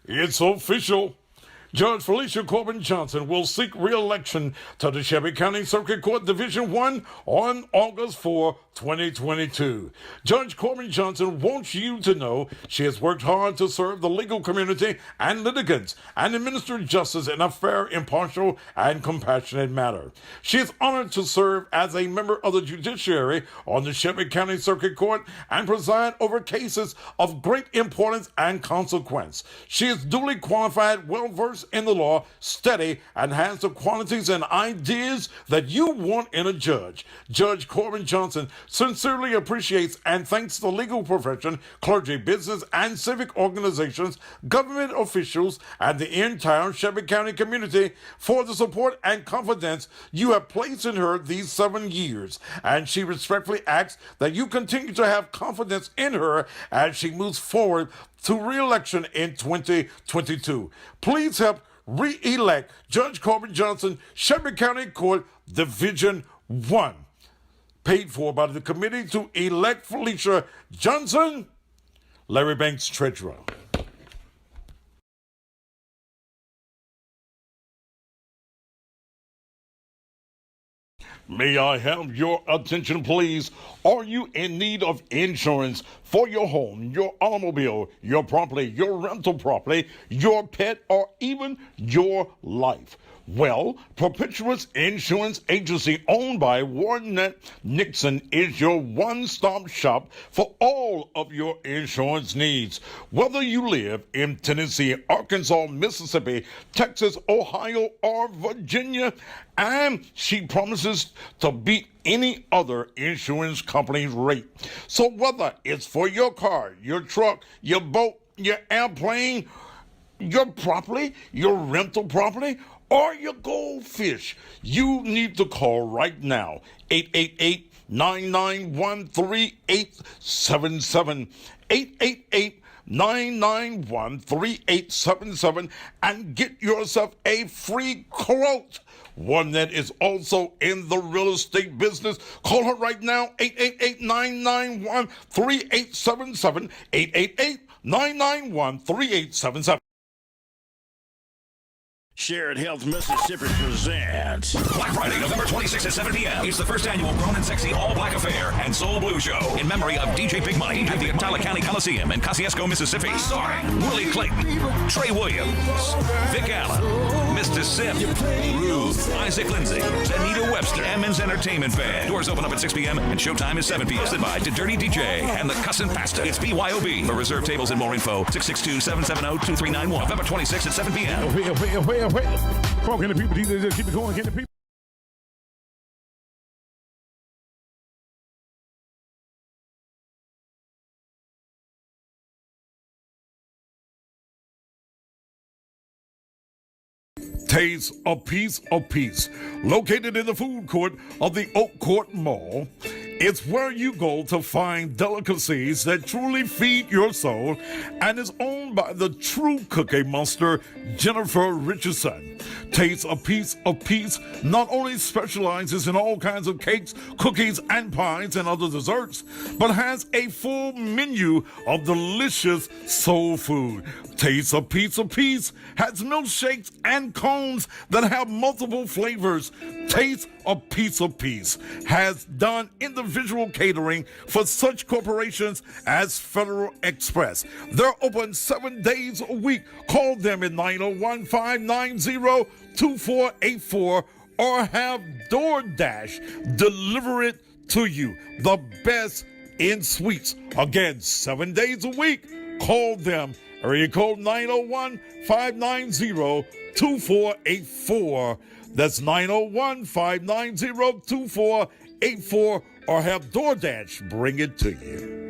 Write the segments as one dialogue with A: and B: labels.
A: It's official. Judge Felicia Corbin Johnson will seek re-election to the Shelby County Circuit Court Division 1 on August 4, 2022. Judge Corbin Johnson wants you to know she has worked hard to serve the legal community and litigants and administer justice in a fair, impartial, and compassionate manner. She is honored to serve as a member of the judiciary on the Shelby County Circuit Court and preside over cases of great importance and consequence. She is duly qualified, well-versed in the law, steady, and has the qualities and ideas that you want in a judge. Judge Corbin Johnson sincerely appreciates and thanks the legal profession, clergy, business, and civic organizations, government officials, and the entire Shelby County community for the support and confidence you have placed in her these 7 years. And she respectfully asks that you continue to have confidence in her as she moves forward to re-election in 2022. Please help re-elect Judge Corbin Johnson, Shelby County Court, Division 1. Paid for by the committee to elect Felicia Johnson, Larry Banks, Treasurer. May I have your attention, please? Are you in need of insurance for your home, your automobile, your property, your rental property, your pet, or even your life? Well, Perpetuous Insurance Agency, owned by Warnett Nixon, is your one-stop shop for all of your insurance needs. Whether you live in Tennessee, Arkansas, Mississippi, Texas, Ohio, or Virginia, and she promises to beat any other insurance company's rate. So whether it's for your car, your truck, your boat, your airplane, your property, your rental property, or your goldfish, you need to call right now. 888-991-3877. 888-991-3877 and get yourself a free quote. One that is also in the real estate business. Call her right now, 888-991-3877, 888-991-3877.
B: Shared Health Mississippi presents
C: Black Friday, November 26th at 7 p.m. It's the first annual Grown and Sexy All Black Affair and Soul Blue Show in memory of DJ Big Money at the Atala County Coliseum in Kosciuszko, Mississippi. Starring Willie Clayton, Trey Williams, Vic Allen, Mr. Sim, Ruth, Isaac Lindsay, Anita Webster, Emmons Entertainment Band. Doors open up at 6 p.m. and showtime is 7 p.m. Hosted by Dirty DJ and the Cussin' Pastor. It's BYOB. For reserved tables and more info, 662-770-2391. November 26th at 7 p.m.
D: Wait. Come on, can the people just keep it going? Can the people?
A: Taste a piece of peace. Located in the food court of the Oak Court Mall, it's where you go to find delicacies that truly feed your soul and is owned by the true cookie monster, Jennifer Richardson. Taste a Piece of Peace not only specializes in all kinds of cakes, cookies, and pies and other desserts, but has a full menu of delicious soul food. Taste a Piece of Peace has milkshakes and cones that have multiple flavors. Taste a Piece of Peace has done individual catering for such corporations as Federal Express. They're open 7 days a week. Call them at 901-590-2484 or have DoorDash deliver it to you. The best in sweets. Again, 7 days a week. Call them. Area code 901-590-2484. That's 901-590-2484 or have DoorDash bring it to you.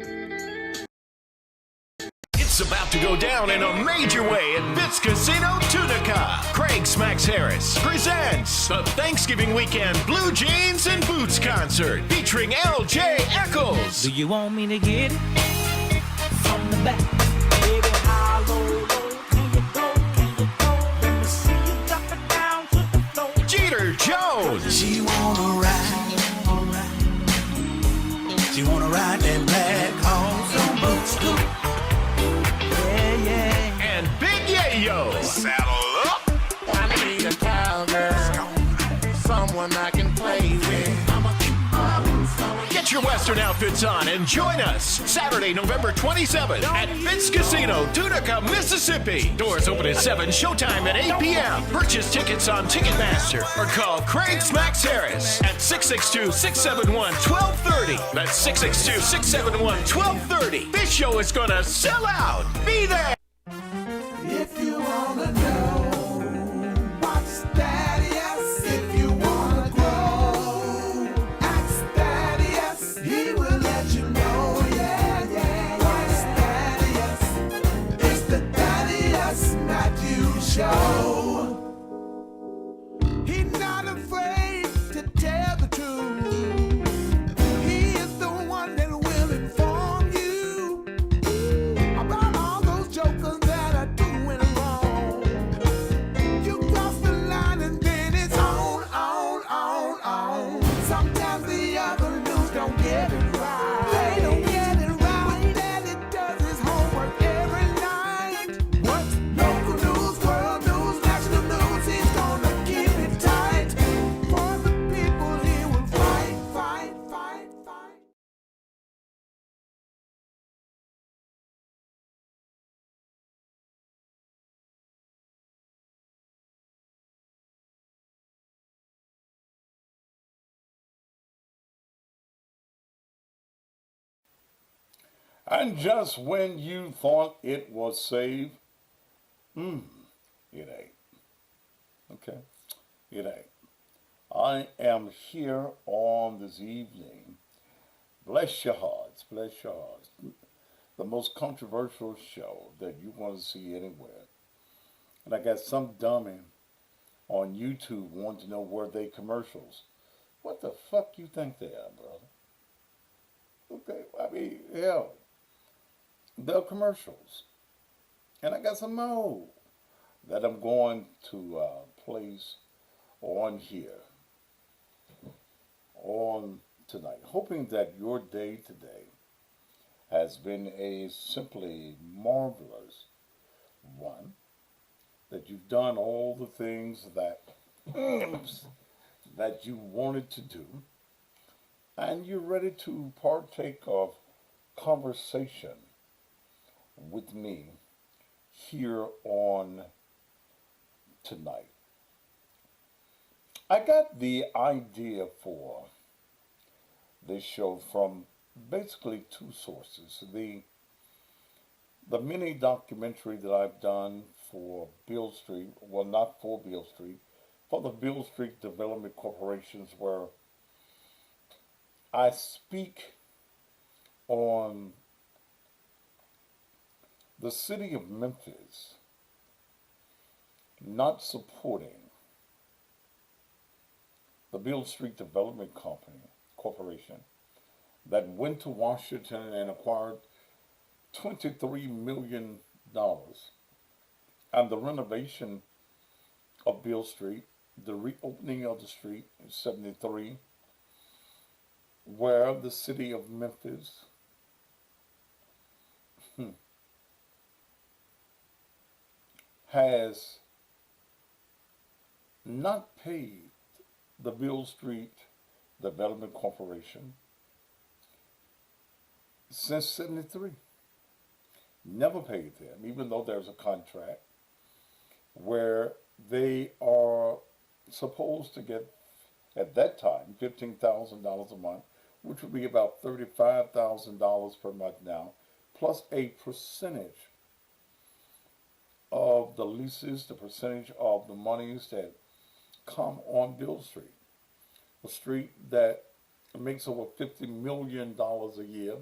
E: It's about to go down in a major way at Fitz Casino Tunica. Craig Smacks Harris presents the Thanksgiving Weekend Blue Jeans and Boots concert featuring L.J. Eccles.
F: Do you want me to get it from the back? Baby, how low can you go? Let me see you drop it down to the floor.
E: Jeter Jones.
G: She wanna ride. She wanna ride that black horse on boots too.
F: Yeah.
E: And Big Yay Western outfits on and join us Saturday, November 27th at Fitz Casino, Tunica, Mississippi. Doors open at 7, showtime at 8 p.m. Purchase tickets on Ticketmaster or call Craig Smacks Harris at 662-671-1230. That's 662-671-1230. This show is going to sell out. Be there.
G: If you wanna know what's Thaddeus, if you wanna grow, ask Thaddeus, he will let you know, yeah. What's Thaddeus? It's the Thaddeus Matthews Show. He's not afraid to tell the truth. He is the one that will inform you about all those jokers that are doing wrong. You cross the line and then it's on. Sometimes the other news don't get it right. They don't get it right. But Daddy does his homework every night. What's local news, world news, national news? He's gonna keep it tight. For the people he will fight.
A: And just when you thought it was safe, it ain't. Okay? It ain't. I am here on this evening. Bless your hearts, the most controversial show that you want to see anywhere. And I got some dummy on YouTube wanting to know where they commercials. What the fuck you think they are, brother? Okay, I mean, hell, they're commercials. And I got some more that I'm going to place on here on tonight, hoping that your day today has been a simply marvelous one, that you've done all the things that that you wanted to do, and you're ready to partake of conversation with me here on tonight. I got the idea for this show from basically two sources. The mini documentary that I've done for Beale Street, well, not for Beale Street, for the Beale Street Development Corporations, where I speak on the city of Memphis not supporting the Beale Street Development Corporation that went to Washington and acquired $23 million and the renovation of Beale Street, the reopening of the street in 73, where the city of Memphis has not paid the Beale Street Development Corporation since 73. Never paid them, even though there's a contract where they are supposed to get, at that time, $15,000 a month, which would be about $35,000 per month now, plus a percentage of the leases, the percentage of the monies that come on Beale Street, a street that makes over $50 million a year,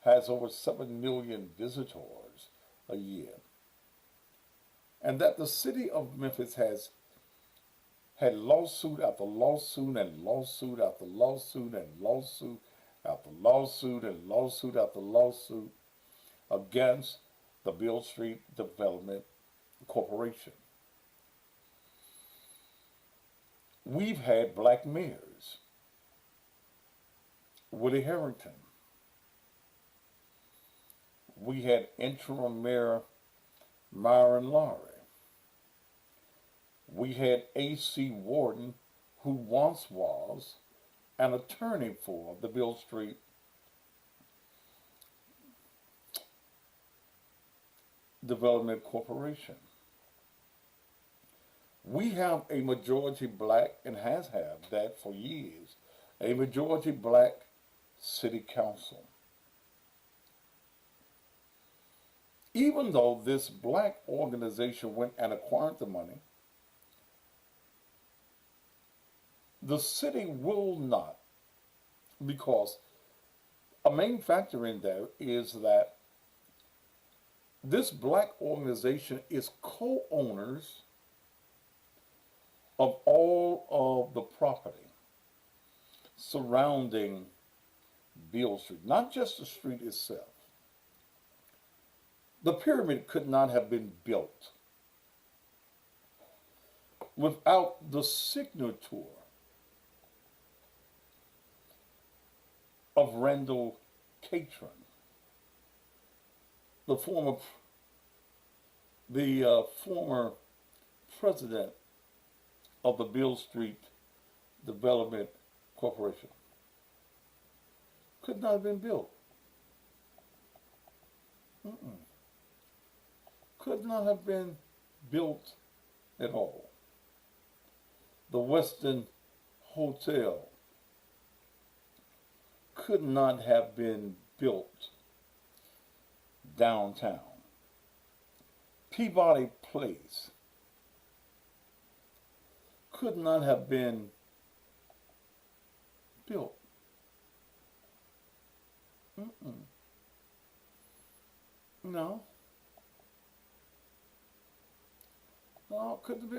A: has over 7 million visitors a year, and that the city of Memphis has had lawsuit after lawsuit and lawsuit after lawsuit and lawsuit after lawsuit and lawsuit after lawsuit against the Beale Street Development Corporation. We've had black mayors, Woody Harrington. We had interim mayor Myron Lowry. We had A.C. Warden, who once was an attorney for the Beale Street Development Corporation. We have a majority black, and has had that for years, a majority black city council. Even though this black organization went and acquired the money, the city will not, because a main factor in there is that this black organization is co-owners of all of the property surrounding Beale Street, not just the street itself. The pyramid could not have been built without the signature of Randall Catron, the former president of the Beale Street Development Corporation. Could not have been built. Could not have been built at all. The Westin Hotel could not have been built downtown. Peabody Place could not have been built. No. No, couldn't have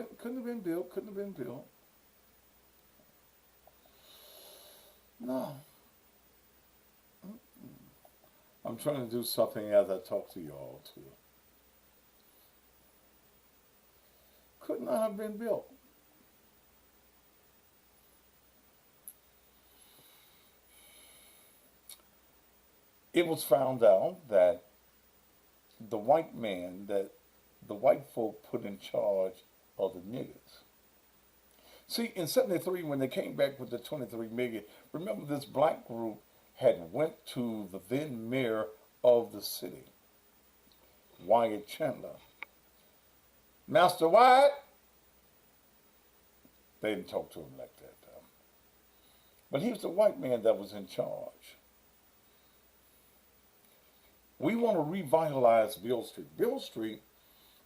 A: been built, couldn't have been built. No. I'm trying to do something as I talk to y'all too. Could not have been built. It was found out that the white folk put in charge of the niggers. See, in 73, when they came back with the 23 million, remember this black group had went to the then mayor of the city, Wyatt Chandler. Master Wyatt, they didn't talk to him like that, though. But he was the white man that was in charge. We want to revitalize Beale Street. Beale Street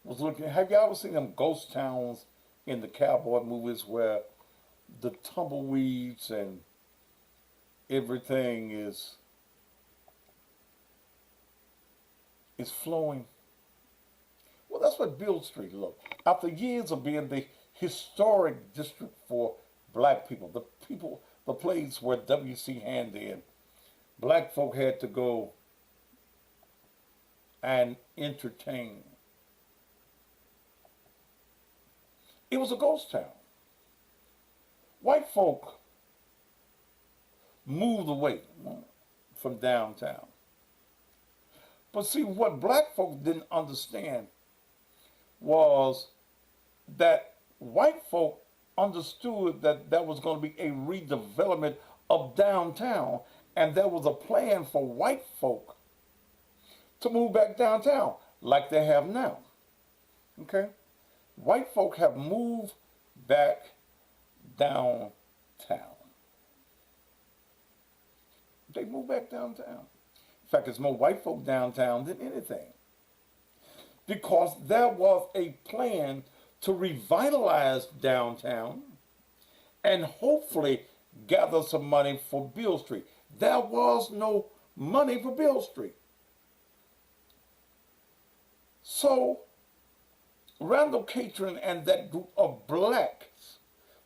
A: was looking, have you ever seen them ghost towns in the cowboy movies where the tumbleweeds and everything is flowing? Well, that's what Beale Street looked. After years of being the historic district for black people, the place where W.C. Handy and black folk had to go and entertain. It was a ghost town. White folk moved away from downtown. But see, what black folk didn't understand was that white folk understood that there was going to be a redevelopment of downtown, and there was a plan for white folk to move back downtown like they have now. Okay? White folk have moved back downtown. They moved back downtown. In fact, there's more white folk downtown than anything. Because there was a plan to revitalize downtown and hopefully gather some money for Beale Street. There was no money for Beale Street. So, Randall Catron and that group of blacks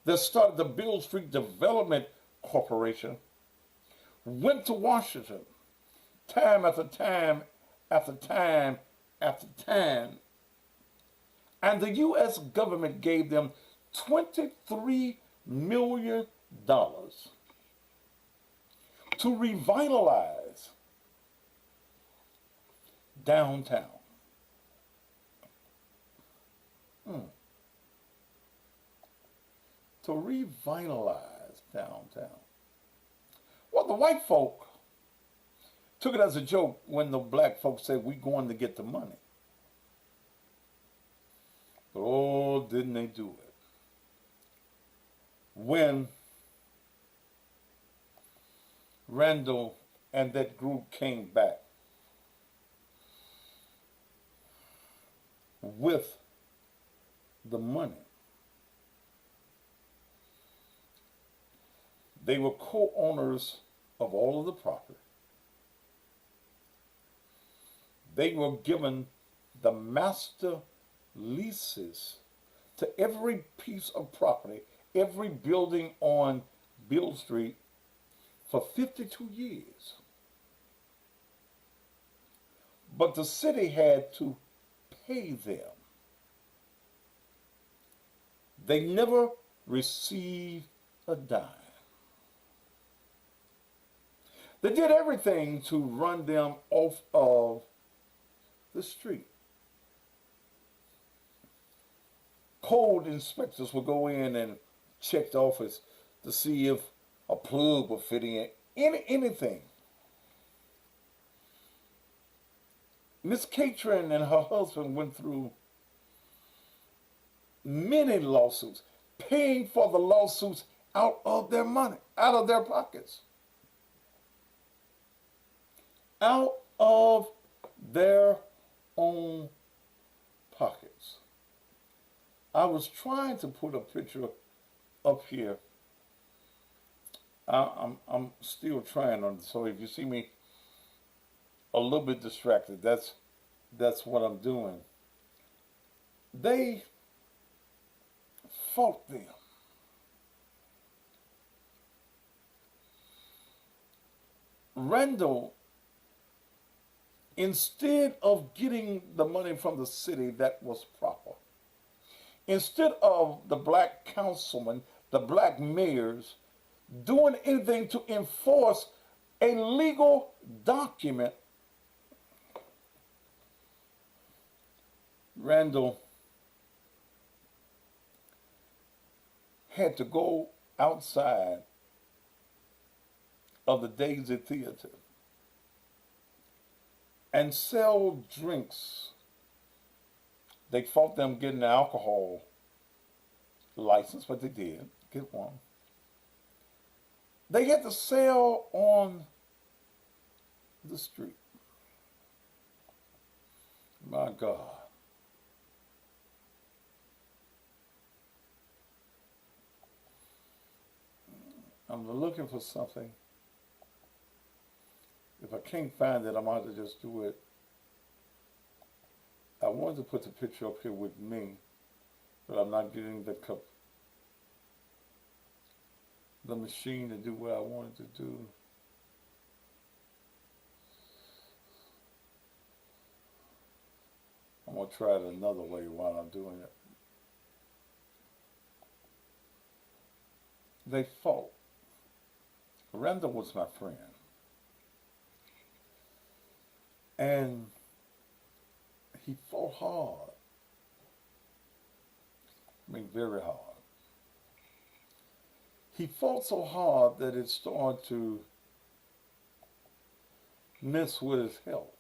A: that started the Beale Street Development Corporation went to Washington time after time after time after time. And the U.S. government gave them $23 million to revitalize downtown. To revitalize downtown. Well, the white folk took it as a joke when the black folks said, "We're going to get the money." But oh, didn't they do it. When Randall and that group came back with the money, they were co-owners of all of the property. They were given the master leases to every piece of property, every building on Beale Street for 52 years. But the city had to pay them. They never received a dime. They did everything to run them off of the street. Code inspectors would go in and check the office to see if a plug would fit in, anything. Miss Catron and her husband went through many lawsuits, paying for the lawsuits out of their money, out of their pockets. Out of their own pockets. I was trying to put a picture up here. I'm still trying on it, so if you see me a little bit distracted, that's what I'm doing. They fought them. Randall, instead of getting the money from the city that was proper, instead of the black councilmen, the black mayors, doing anything to enforce a legal document, Randall had to go outside of the Daisy Theater and sell drinks. They fought them getting an alcohol license, but they did get one. They had to sell on the street. My God. I'm looking for something. If I can't find it, I'm going to have to just do it. I wanted to put the picture up here with me, but I'm not getting the machine to do what I wanted to do. I'm going to try it another way while I'm doing it. They fought. Randall was my friend. And he fought hard. I mean, very hard. He fought so hard that it started to mess with his health.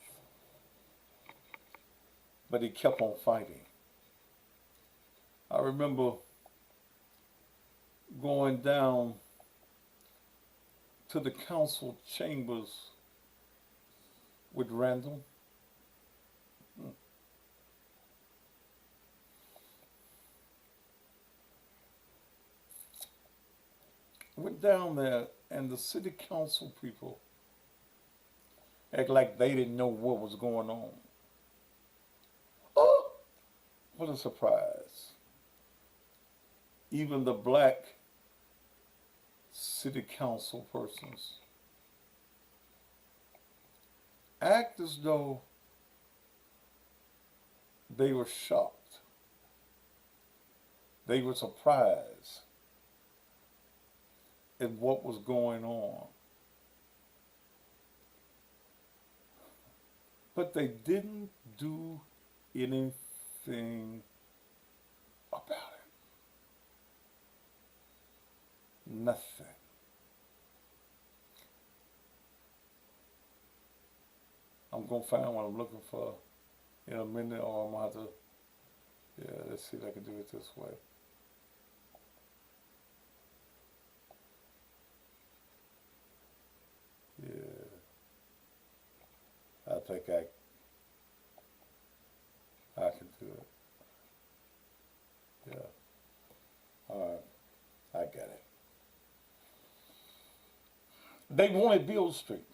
A: But he kept on fighting. I remember going down to the council chambers with Randall. Went down there, and the city council people act like they didn't know what was going on. Oh, what a surprise. Even the black city council persons act as though they were shocked. They were surprised at what was going on. But they didn't do anything about it. Nothing. I'm going to find what I'm looking for in a minute, or I'm going to have to Yeah, let's see if I can do it this way. Yeah. I think I can do it. Yeah. All right. I got it. They wanted Beale Street.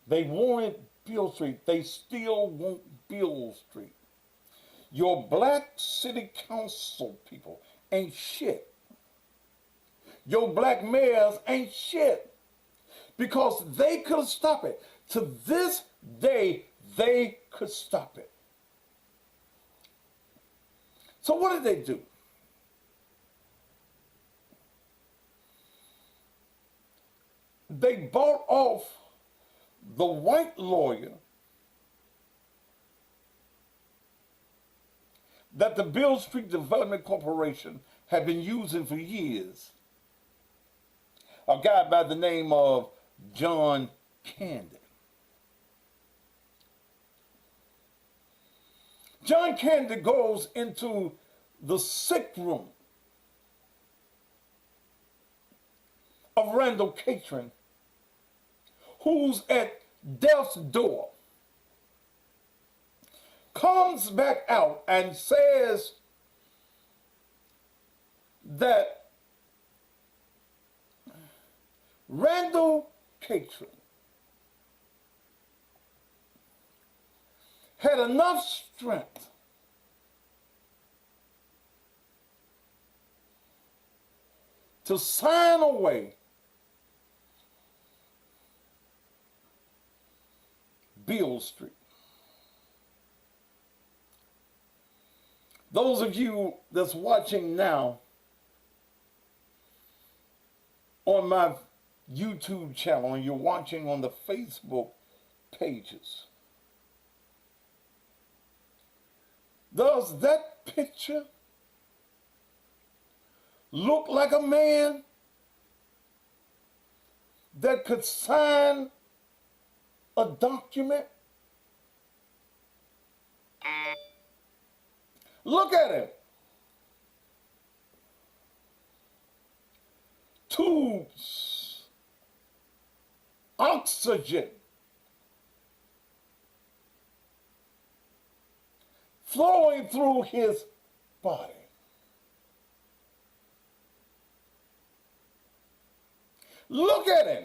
A: They wanted Beale Street. They still want Beale Street. Your black city council people ain't shit. Your black mayors ain't shit. Because they could stop it. To this day, they could stop it. So what did they do? They bought off the white lawyer that the Beale Street Development Corporation had been using for years. A guy by the name of John Candy. John Candy goes into the sick room of Randall Catron, who's at death's door, comes back out and says that Randall Catron had enough strength to sign away Beale Street. Those of you that's watching now on my YouTube channel and you're watching on the Facebook pages, does that picture look like a man that could sign a document? Look at him. Tubes, oxygen, flowing through his body. Look at him.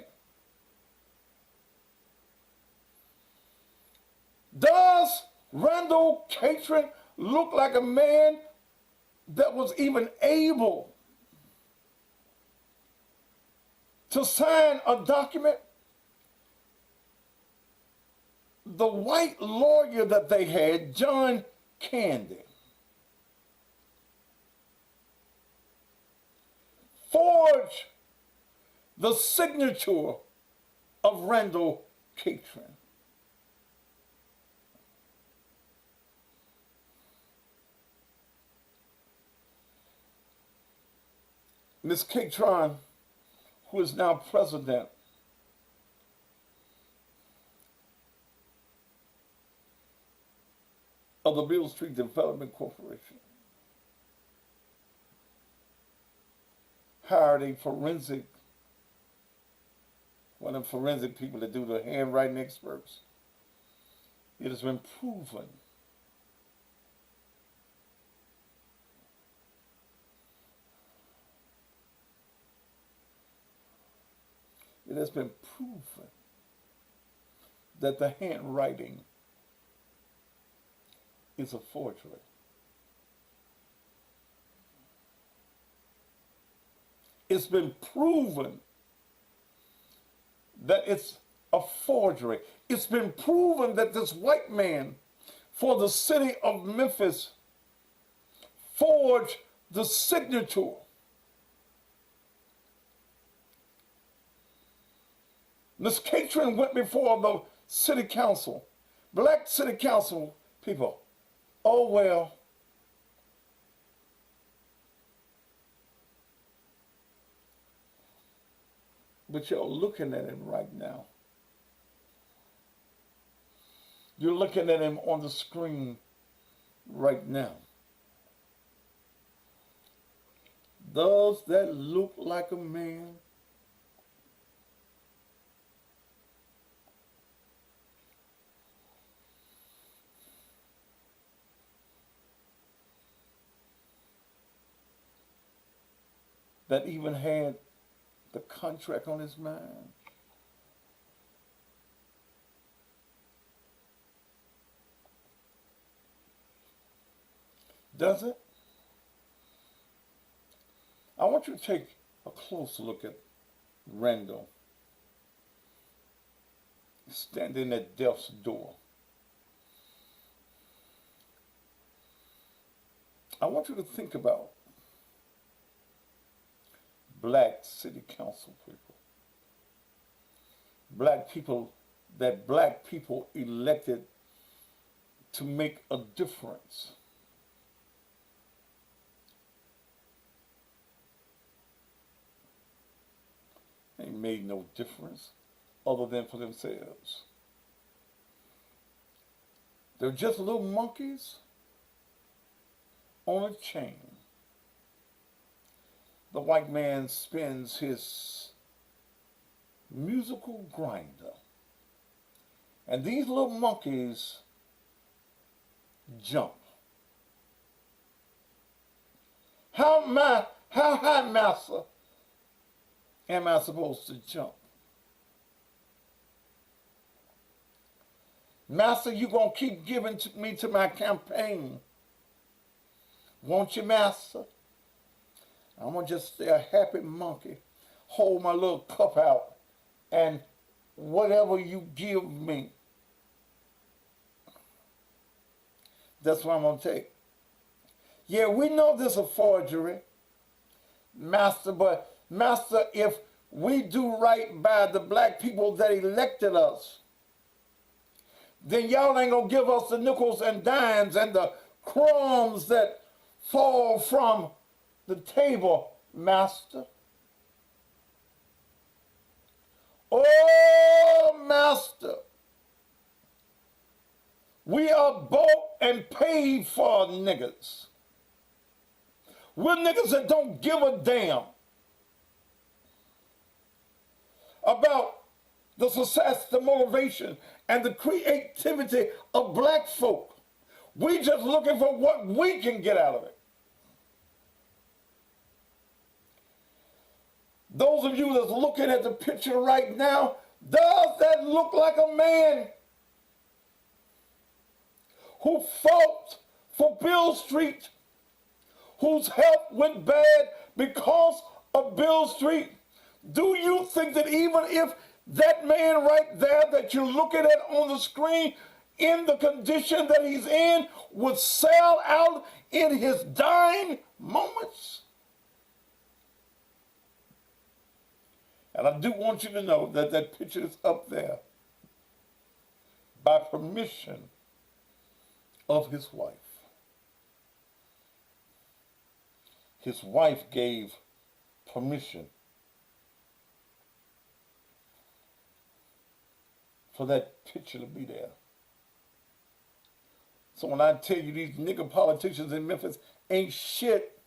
A: Does Randall Catron look like a man that was even able to sign a document? The white lawyer that they had, John Candy, forged the signature of Randall Catron. Ms. Catron, who is now president of the Beale Street Development Corporation, hired a forensic, one of the forensic people that do the handwriting experts. It has been proven that the handwriting is a forgery. It's been proven that it's a forgery. It's been proven that this white man for the city of Memphis forged the signature. Ms. Catron went before the city council, black city council people. Oh, well, but you're looking at him right now. You're looking at him on the screen right now. Does that look like a man? That even had the contract on his mind? Does it? I want you to take a close look at Randall standing at death's door. I want you to think about black city council people. Black people that black people elected to make a difference. They made no difference other than for themselves. They're just little monkeys on a chain. The white man spins his musical grinder, and these little monkeys jump. How high, master, am I supposed to jump? Master, you gonna keep giving me to my campaign, won't you, master? I'm gonna just stay a happy monkey, hold my little cup out, and whatever you give me, that's what I'm gonna take. Yeah, we know this is a forgery, master, but master, if we do right by the black people that elected us, then y'all ain't gonna give us the nickels and dimes and the crumbs that fall from the table, master. Oh, master, we are bought and paid for, niggas. We're niggas that don't give a damn about the success, the motivation, and the creativity of black folk. We just looking for what we can get out of it. Those of you that's looking at the picture right now, does that look like a man who fought for Beale Street, whose health went bad because of Beale Street? Do you think that even if that man right there that you're looking at on the screen, in the condition that he's in, would sell out in his dying moments? And I do want you to know that that picture is up there by permission of his wife. His wife gave permission for that picture to be there. So when I tell you these nigger politicians in Memphis ain't shit,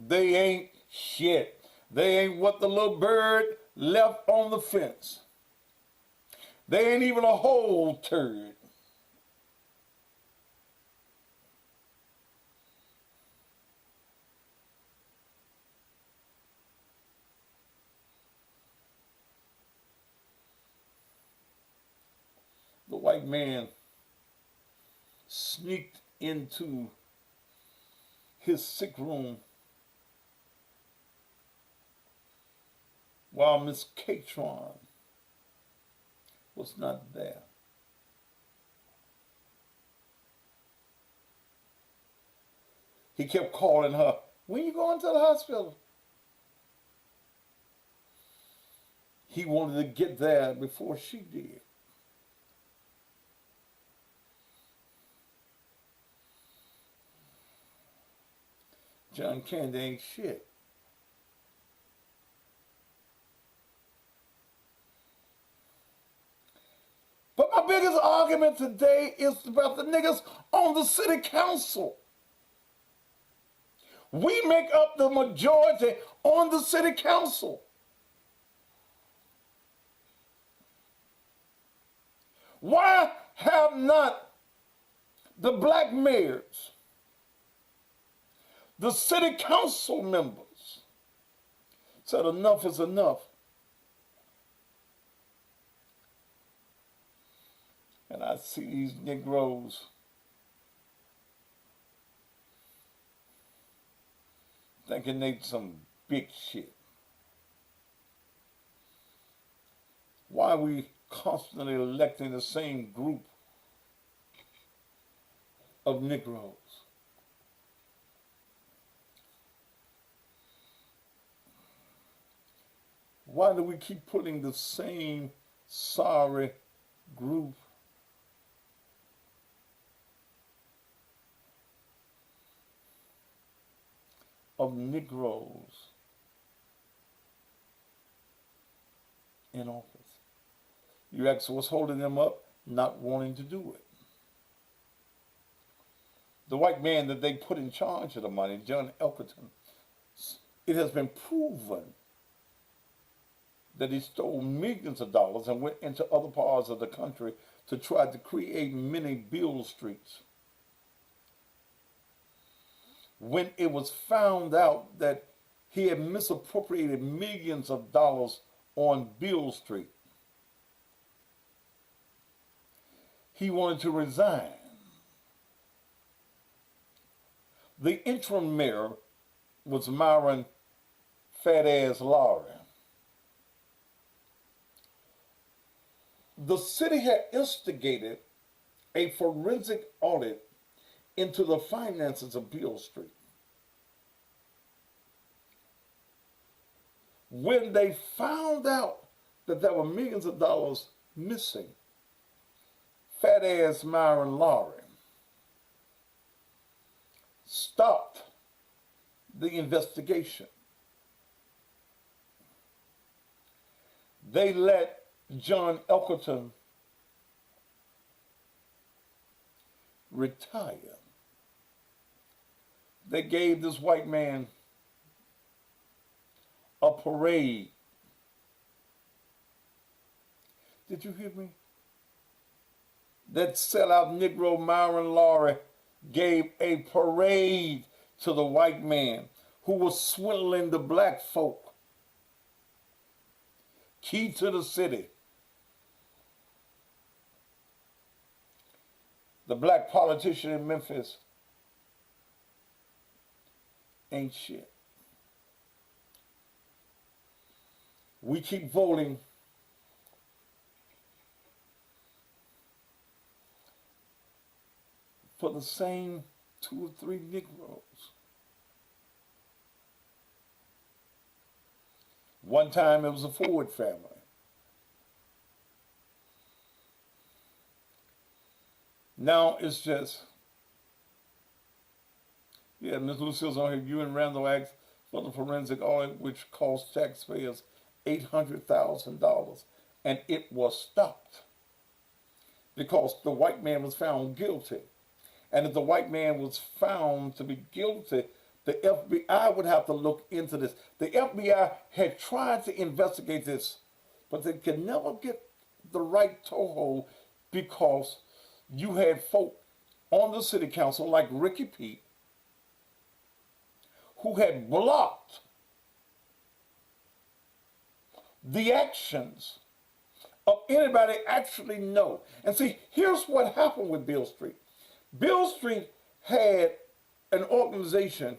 A: they ain't shit. They ain't what the little bird left on the fence. They ain't even a whole turd. The white man sneaked into his sick room while Miss Catron was not there. He kept calling her, when you going to the hospital? He wanted to get there before she did. John Candy ain't shit. But my
H: Our biggest argument today is about the niggas on the city council. We make up the majority on the city council. Why have not the black mayors, the city council members said enough is enough? And I see these Negroes thinking they some big shit. Why are we constantly electing the same group of Negroes? Why do we keep putting the same sorry group of Negroes in office? You ask what's holding them up? Not wanting to do it. The white man that they put in charge of the money, John Elkerton, it has been proven that he stole millions of dollars and went into other parts of the country to try to create many Beale Streets. When it was found out that he had misappropriated millions of dollars on Beale Street, he wanted to resign. The interim mayor was Myron Fat Ass Lowry. The city had instigated a forensic audit into the finances of Beale Street. When they found out that there were millions of dollars missing, Fat Ass Myron Lowry stopped the investigation. They let John Elkerton retire. They gave this white man a parade. Did you hear me? That sellout Negro Myron Lowry gave a parade to the white man who was swindling the black folk. Key to the city. The black politician in Memphis ain't shit. We keep voting for the same 2 or 3 Negroes. One time it was a Ford family. Now it's just, yeah, Ms. Lucille's on here. You and Randall asked for the forensic audit, which cost taxpayers $800,000, and it was stopped because the white man was found guilty. And if the white man was found to be guilty, the FBI would have to look into this. The FBI had tried to investigate this, but they could never get the right toehold because you had folk on the city council like Ricky Pete who had blocked the actions of anybody actually know. And see, here's what happened with Beale Street. Beale Street had an organization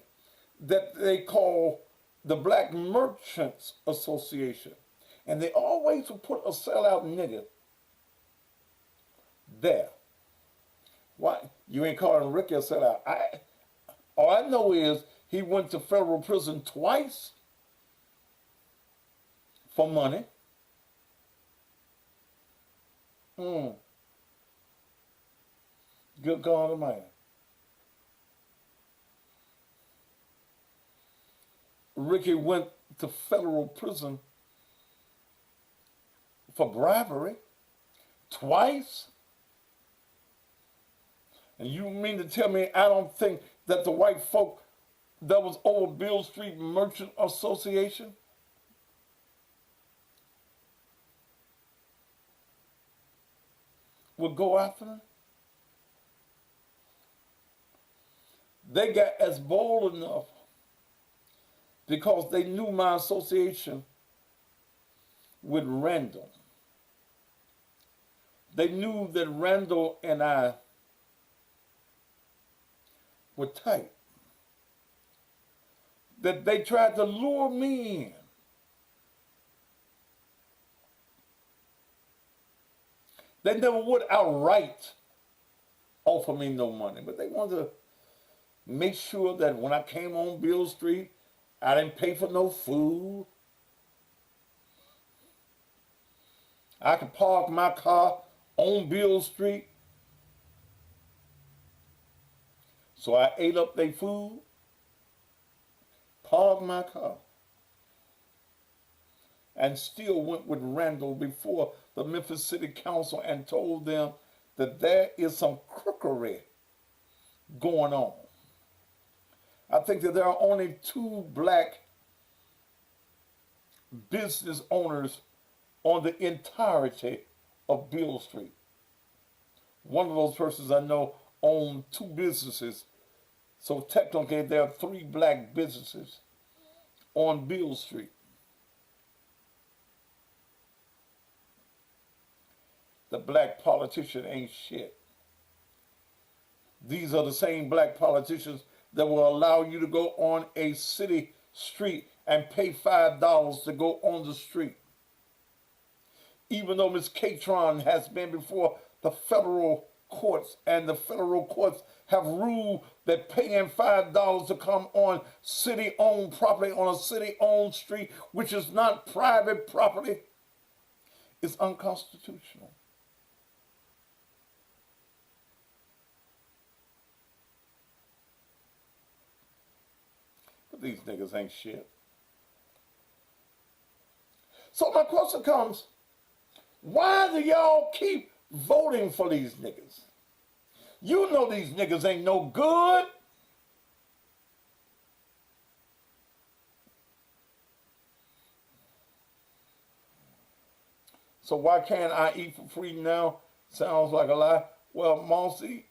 H: that they call the Black Merchants Association. And they always would put a sellout nigga there. Why? You ain't calling Ricky a sellout. All I know is he went to federal prison twice for money. Good God Almighty. Ricky went to federal prison for bribery twice. And you mean to tell me I don't think that the white folk that was over Beale Street Merchant Association would go after them? They got as bold enough because they knew my association with Randall. They knew that Randall and I were tight. That they tried to lure me in. They never would outright offer me no money, but they wanted to make sure that when I came on Beale Street, I didn't pay for no food. I could park my car on Beale Street. So I ate up their food, parked my car, and still went with Randall before the Memphis City Council and told them that there is some crookery going on. I think that there are only 2 black business owners on the entirety of Beale Street. One of those persons I know owned 2 businesses. So technically there are 3 black businesses on Beale Street. The black politician ain't shit. These are the same black politicians that will allow you to go on a city street and pay $5 to go on the street. Even though Ms. Catron has been before the federal courts, and the federal courts have ruled that paying $5 to come on city-owned property on a city-owned street, which is not private property, is unconstitutional. But these niggas ain't shit. So my question comes, why do y'all keep voting for these niggas? You know these niggas ain't no good. So why can't I eat for free now? Sounds like a lie. Well, Mossy,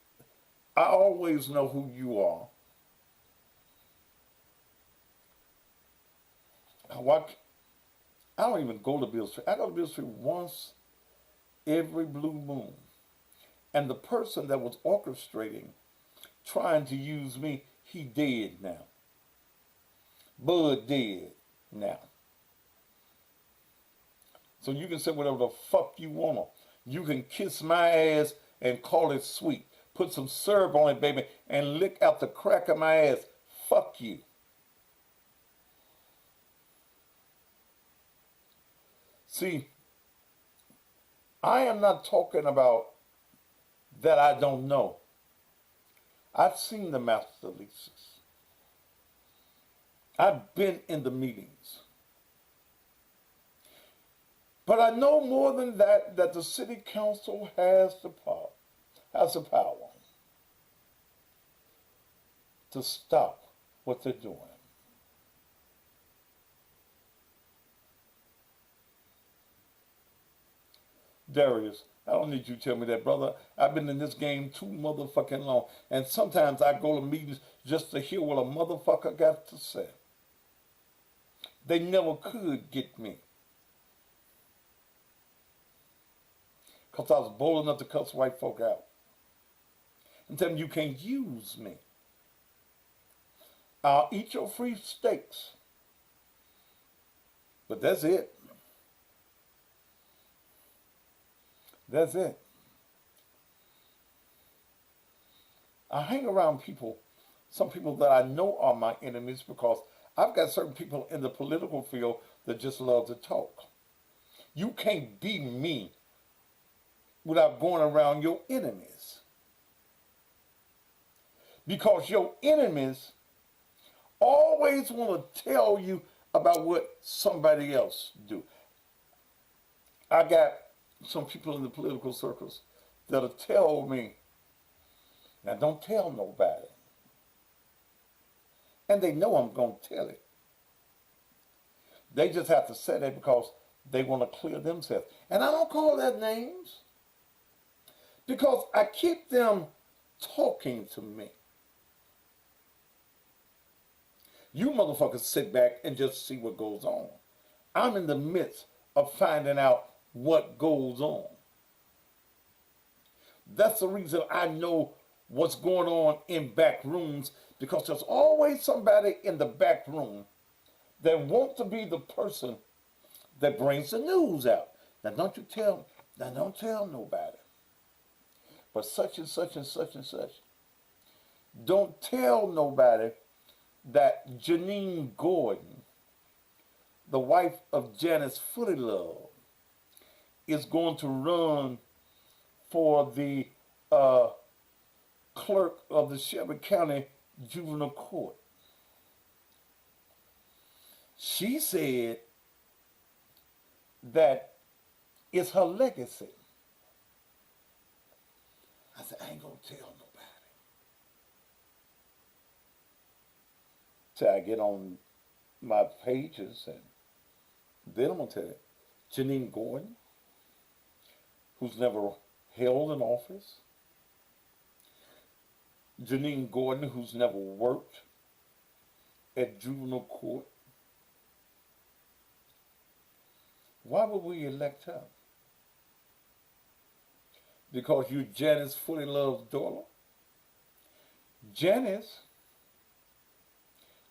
H: I always know who you are. I don't even go to Beale Street. I go to Beale Street once every blue moon. And the person that was orchestrating, trying to use me, he dead now. Bud dead now. So you can say whatever the fuck you want to. You can kiss my ass and call it sweet. Put some syrup on it, baby, and lick out the crack of my ass. Fuck you. See, I am not talking about that I don't know. I've seen the master leases. I've been in the meetings. But I know more than that, that the city council has the power to stop what they're doing. Darius, I don't need you to tell me that, brother. I've been in this game too motherfucking long. And sometimes I go to meetings just to hear what a motherfucker got to say. They never could get me. Because I was bold enough to cuss white folk out. And tell them you can't use me. I'll eat your free steaks. But that's it. That's it. I hang around people, some people that I know are my enemies, because I've got certain people in the political field that just love to talk. You can't be me without going around your enemies. Because your enemies always want to tell you about what somebody else do. I got some people in the political circles that'll tell me Now, don't tell nobody. And they know I'm going to tell it. They just have to say that because they want to clear themselves. And I don't call their names because I keep them talking to me. You motherfuckers sit back and just see what goes on. I'm in the midst of finding out what goes on. That's the reason I know what's going on in back rooms, because there's always somebody in the back room that wants to be the person that brings the news out. Now don't tell nobody. But such and such and such and such. Don't tell nobody that Janine Gordon, the wife of Janice Footylove, is going to run for the clerk of the Shelby County Juvenile Court. She said that it's her legacy. I said, I ain't gonna tell nobody. So I get on my pages and then I'm gonna tell you, Janine Gordon, who's never held an office. Janine Gordon, who's never worked at juvenile court. Why would we elect her? Because you're Janice Footlove's daughter? Janice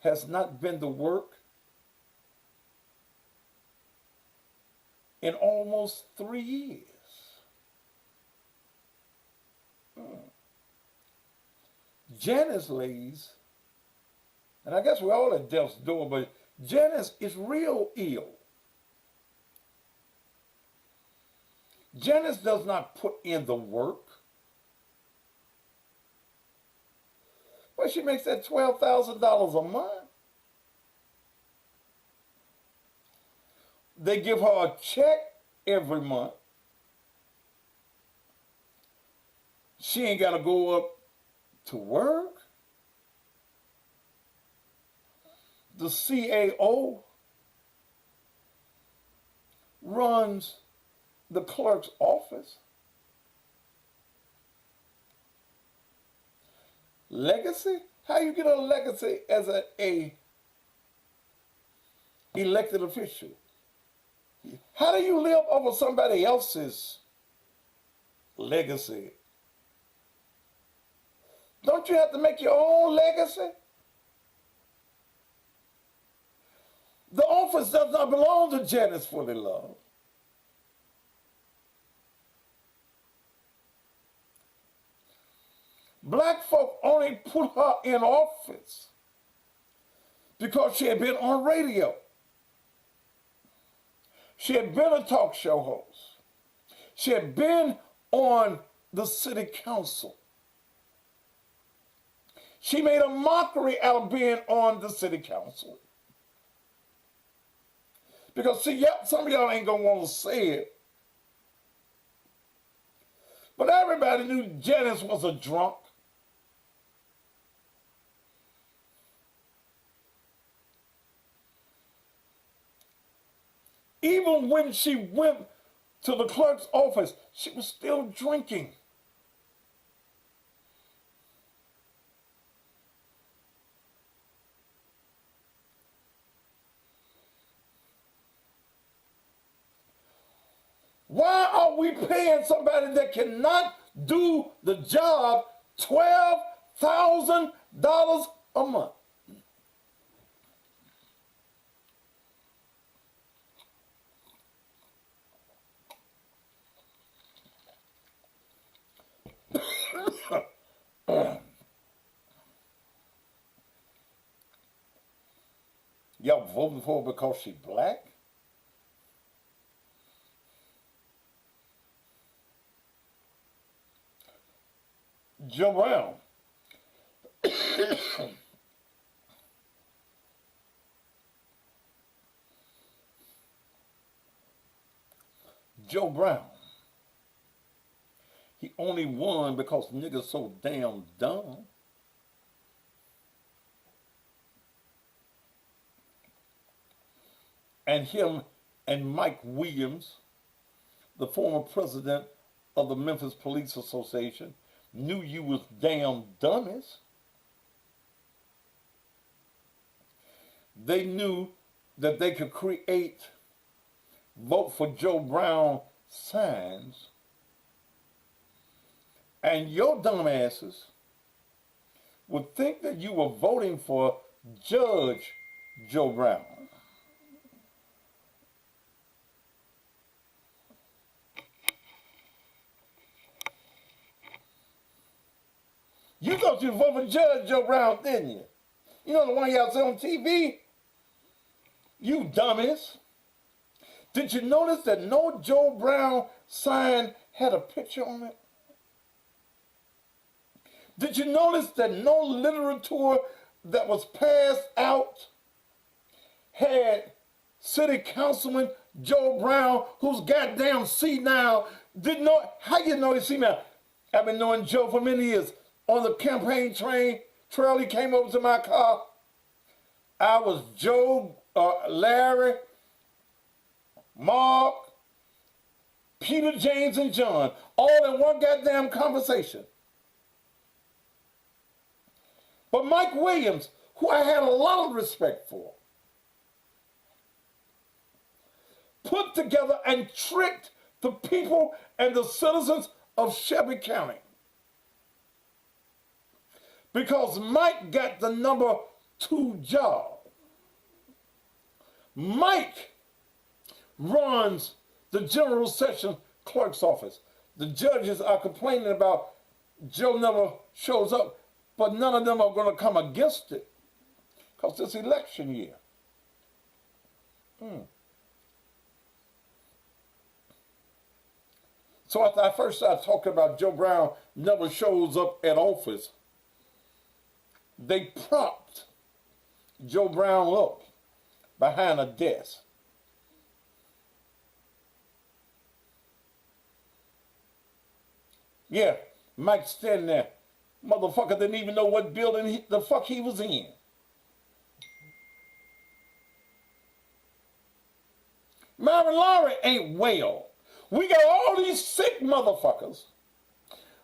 H: has not been to work in almost 3 years. Janice lays, and I guess we're all at death's door, but Janice is real ill. Janice does not put in the work. Well, she makes that $12,000 a month. They give her a check every month. She ain't got to go up to work. The CAO runs the clerk's office. Legacy? How you get a legacy as a elected official? How do you live over somebody else's legacy? Don't you have to make your own legacy? The office does not belong to Janice Footylove. Black folk only put her in office because she had been on radio. She had been a talk show host. She had been on the city council. She made a mockery out of being on the city council. Because, see, some of y'all ain't going to want to say it. But everybody knew Janice was a drunk. Even when she went to the clerk's office, she was still drinking. Why are we paying somebody that cannot do the job $12,000 a month? Y'all voting for her because she black? Joe Brown. Joe Brown. He only won because niggas so damn dumb. And him and Mike Williams, the former president of the Memphis Police Association, knew you was damn dummies. They knew that they could create vote for Joe Brown signs, and your dumbasses would think that you were voting for Judge Joe Brown. You thought you voted for Judge Joe Brown, didn't you? You know the one y'all see on TV? You dummies. Did you notice that no Joe Brown sign had a picture on it? Did you notice that no literature that was passed out had City Councilman Joe Brown, who's goddamn senile, didn't know? How you know he's senile? I've been knowing Joe for many years. On the campaign trail, he came over to my car. I was Joe, Larry, Mark, Peter, James, and John, all in one goddamn conversation. But Mike Williams, who I had a lot of respect for, put together and tricked the people and the citizens of Shelby County. Because Mike got the number 2 job. Mike runs the General Session Clerk's office. The judges are complaining about Joe never shows up, but none of them are going to come against it because it's election year. So after I first started talking about Joe Brown never shows up at office, they propped Joe Brown up behind a desk. Yeah, Mike standing there. Motherfucker didn't even know what building the fuck he was in. Marvin Lowry ain't well. We got all these sick motherfuckers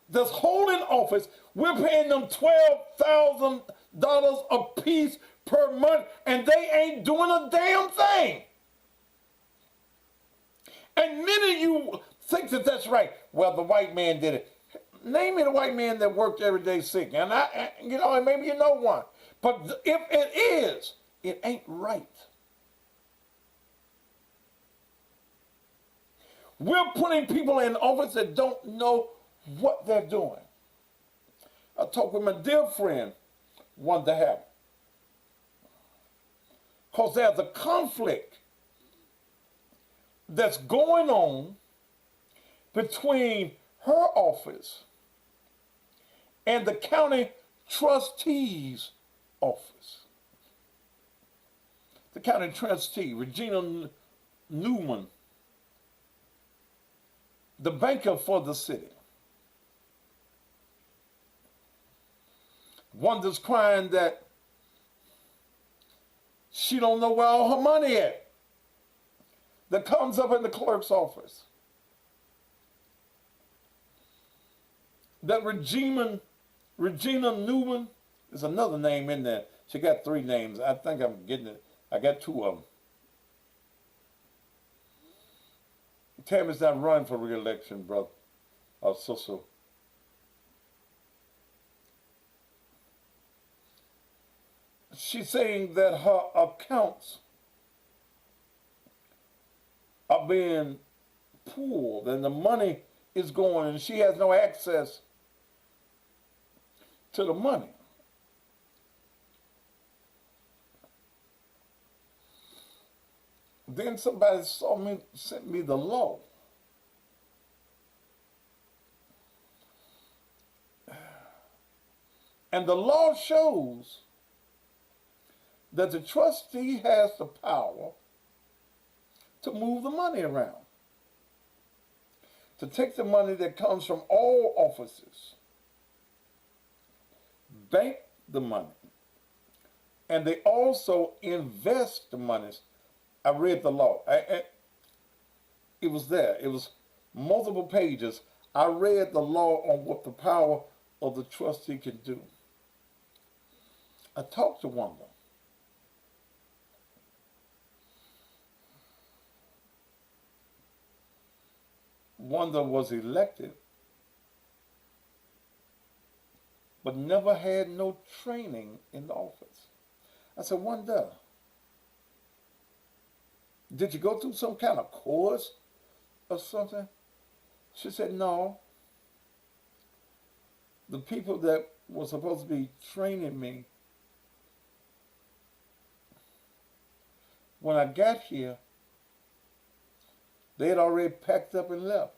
H: that's holding office. We're paying them $12,000 a piece per month, and they ain't doing a damn thing. And many of you think that that's right. Well, the white man did it. Name me the white man that worked every day sick. And and maybe you know one. But if it is, it ain't right. We're putting people in office that don't know what they're doing. I talked with my dear friend, one to have. Because there's a conflict that's going on between her office and the county trustee's office. The county trustee, Regina Newman, the banker for the city. One that's crying that she don't know where all her money at. That comes up in the clerk's office. That Regina Newman, there's another name in there. She got 3 names. I think I'm getting it. I got 2 of them. Tammy's not running for re-election, brother. Or so. She's saying that her accounts are being pulled and the money is going and she has no access to the money. Then somebody sent me the law. And the law shows that the trustee has the power to move the money around. to take the money that comes from all offices, bank the money, and they also invest the monies. I read the law. It was there. It was multiple pages. I read the law on what the power of the trustee can do. I talked to Wanda. Wanda was elected, but never had no training in the office. I said, Wanda, did you go through some kind of course or something? She said, no. The people that were supposed to be training me, when I got here, they had already packed up and left.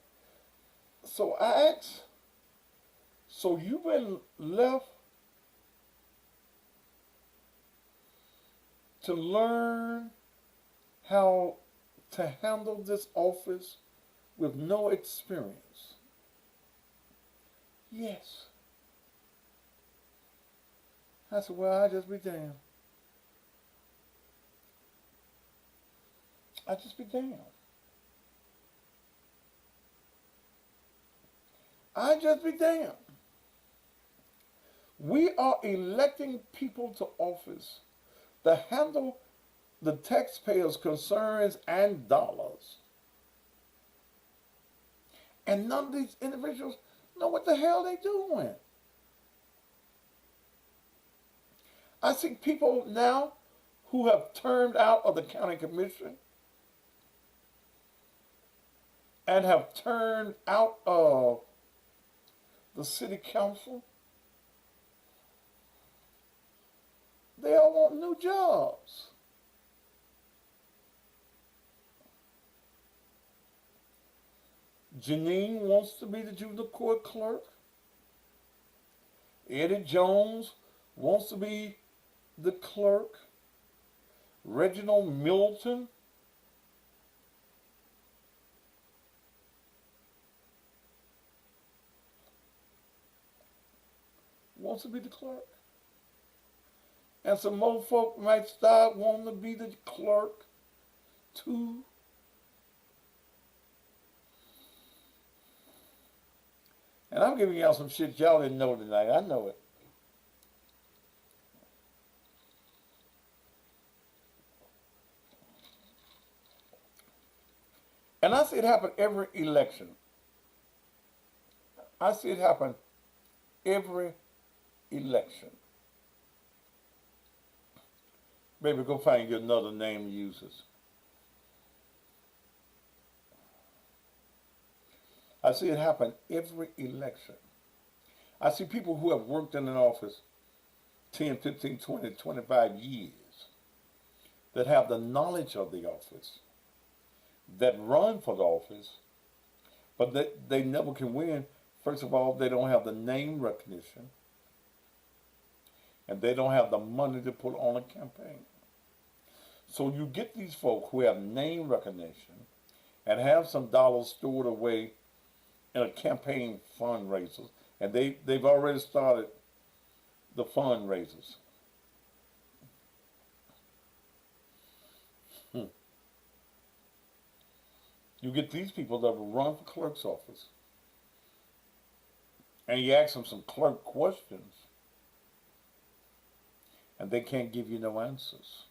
H: So I asked, so you've been left to learn how to handle this office with no experience? Yes. I said, well, I'll just be damned. I'll just be damned. I just be damned. We are electing people to office to handle the taxpayers' concerns and dollars. And none of these individuals know what the hell they're doing. I see people now who have turned out of the county commission and have turned out of the city council. They all want new jobs. Janine wants to be the juvenile court clerk. Eddie Jones wants to be the clerk. Reginald Milton wants to be the clerk. And some more folk might start wanting to be the clerk too. And I'm giving y'all some shit y'all didn't know tonight. I know it. And I see it happen every election. I see it happen every election. Baby, go find you another name to use this. I see it happen every election. I see people who have worked in an office 10, 15, 20, 25 years that have the knowledge of the office, that run for the office, but they never can win. First of all, they don't have the name recognition, and they don't have the money to put on a campaign. So you get these folk who have name recognition and have some dollars stored away in a campaign fundraisers, and they've already started the fundraisers. You get these people that will run for clerk's office, and you ask them some clerk questions, and they can't give you no answers.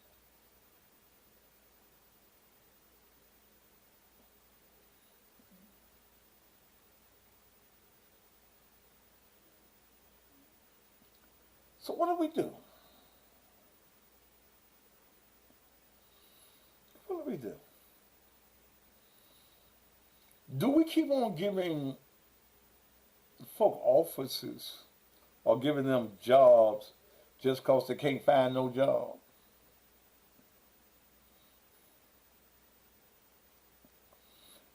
H: So what do we do? What do we do? Do we keep on giving folk offices or giving them jobs just because they can't find no job?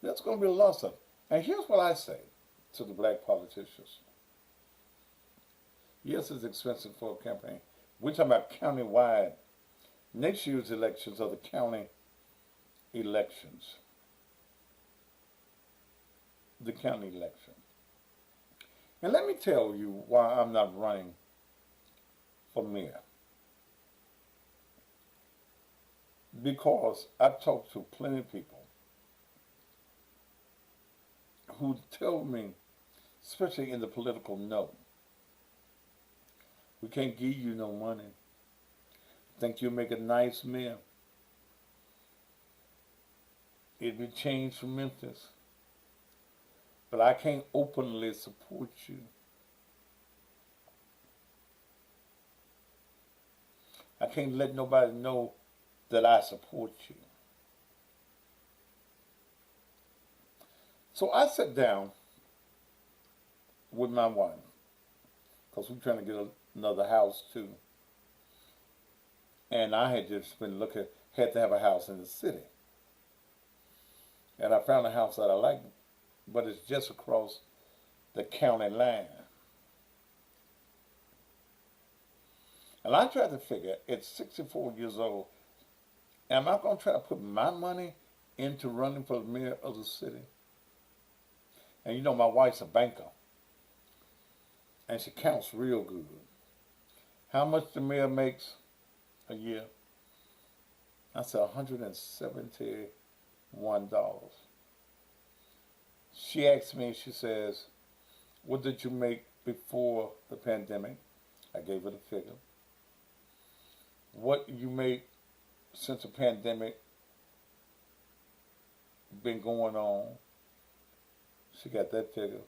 H: That's going to be a loss of it. And here's what I say to the black politicians. Yes, it's expensive for a campaign. We're talking about county-wide. Next year's elections are the county elections. the county election. And let me tell you why I'm not running for mayor. Because I've talked to plenty of people who tell me, especially in the political no, we can't give you no money. Think you'll make a nice mayor. It'd be changed from Memphis. But I can't openly support you. I can't let nobody know that I support you. So I sat down with my wife, because we're trying to get another house too. And I had just been looking, had to have a house in the city. And I found a house that I like, but it's just across the county line. And I tried to figure, at 64 years old, am I going to try to put my money into running for the mayor of the city? And you know, my wife's a banker, and she counts real good. How much the mayor makes a year? I said $171. She asked me, she says, what did you make before the pandemic? I gave her the figure. What you make since the pandemic been going on? She got that figure.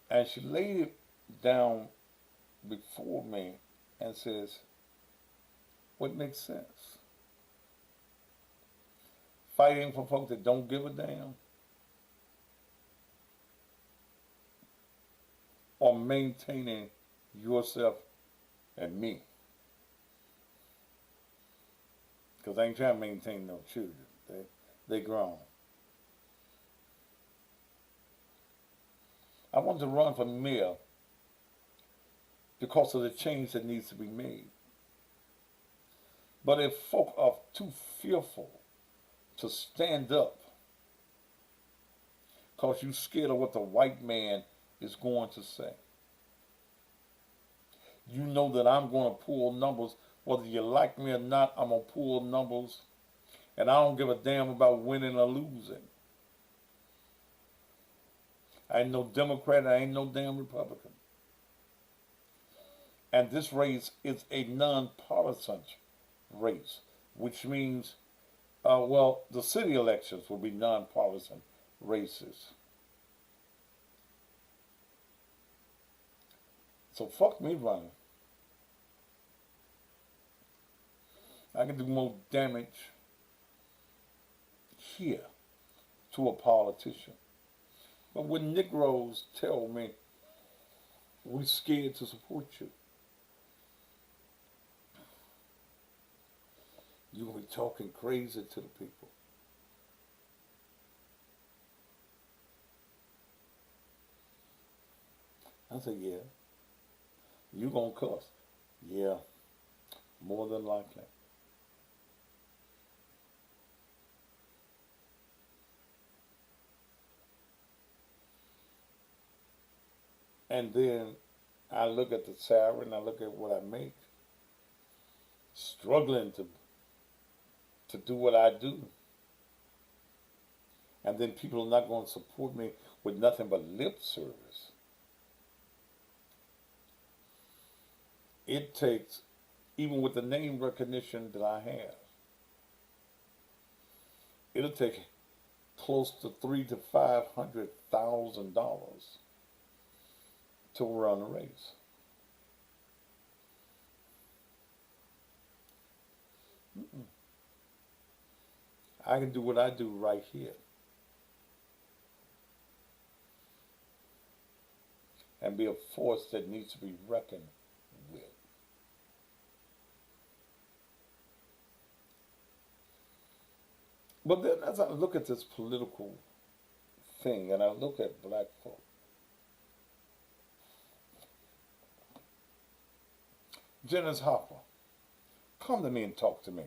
H: And she laid it down before me and says, what makes sense? Fighting for folks that don't give a damn? Or maintaining yourself and me? Because I ain't trying to maintain no children. They grown. I want to run for mayor because of the change that needs to be made. But if folk are too fearful to stand up because you're scared of what the white man is going to say, you know that I'm going to pull numbers. Whether you like me or not, I'm going to pull numbers. And I don't give a damn about winning or losing. I ain't no Democrat, I ain't no damn Republican. And this race is a nonpartisan race, which means, the city elections will be nonpartisan races. So fuck me running. I can do more damage here to a politician. But when Negroes tell me, we're scared to support you, you're going to be talking crazy to the people. I said, yeah. You going to cuss? Yeah, more than likely. And then I look at the salary and I look at what I make, struggling to do what I do. And then people are not going to support me with nothing but lip service. It takes, even with the name recognition that I have, it'll take close to $300,000 to $500,000 to run a race. I can do what I do right here. And be a force that needs to be reckoned with. But then as I look at this political thing and I look at black folk, Janice Hopper, come to me and talk to me.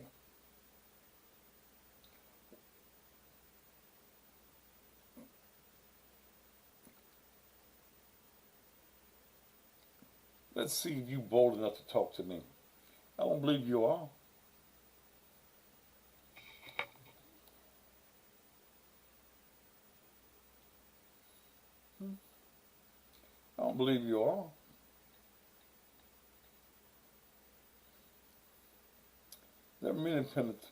H: Let's see if you're bold enough to talk to me. I don't believe you are. I don't believe you are. There are many independent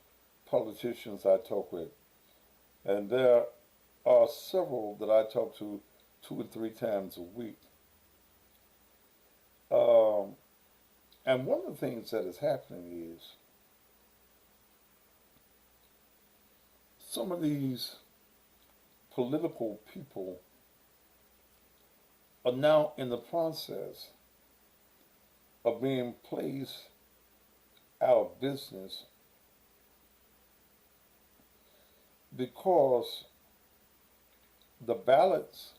H: politicians I talk with, and there are several that I talk to 2 or 3 times a week. And one of the things that is happening is some of these political people are now in the process of being placed out of business because the ballots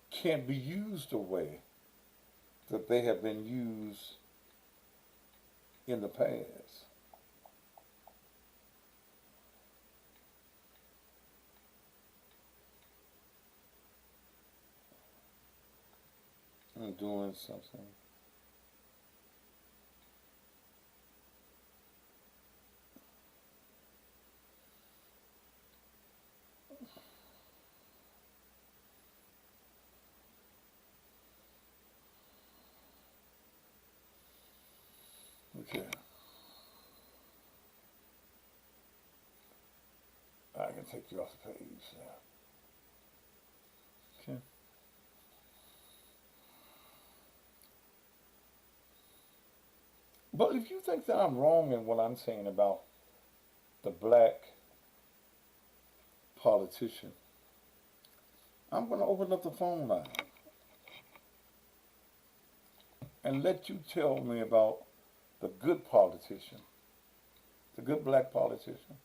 H: can't be used the way that they have been used in the past. I'm doing something. Okay. I can take you off the page now. Okay. But if you think that I'm wrong in what I'm saying about the black politician, I'm going to open up the phone line and let you tell me about the good politician, the good black politician.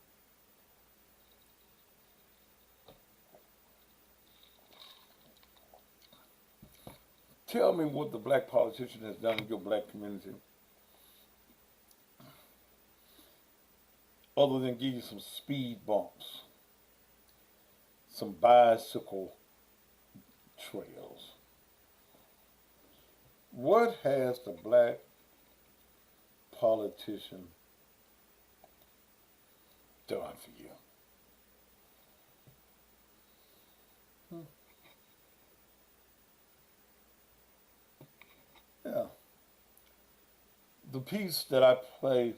H: Tell me what the black politician has done in your black community, other than give you some speed bumps, some bicycle trails. What has the black politician done for you? Yeah. The piece that I play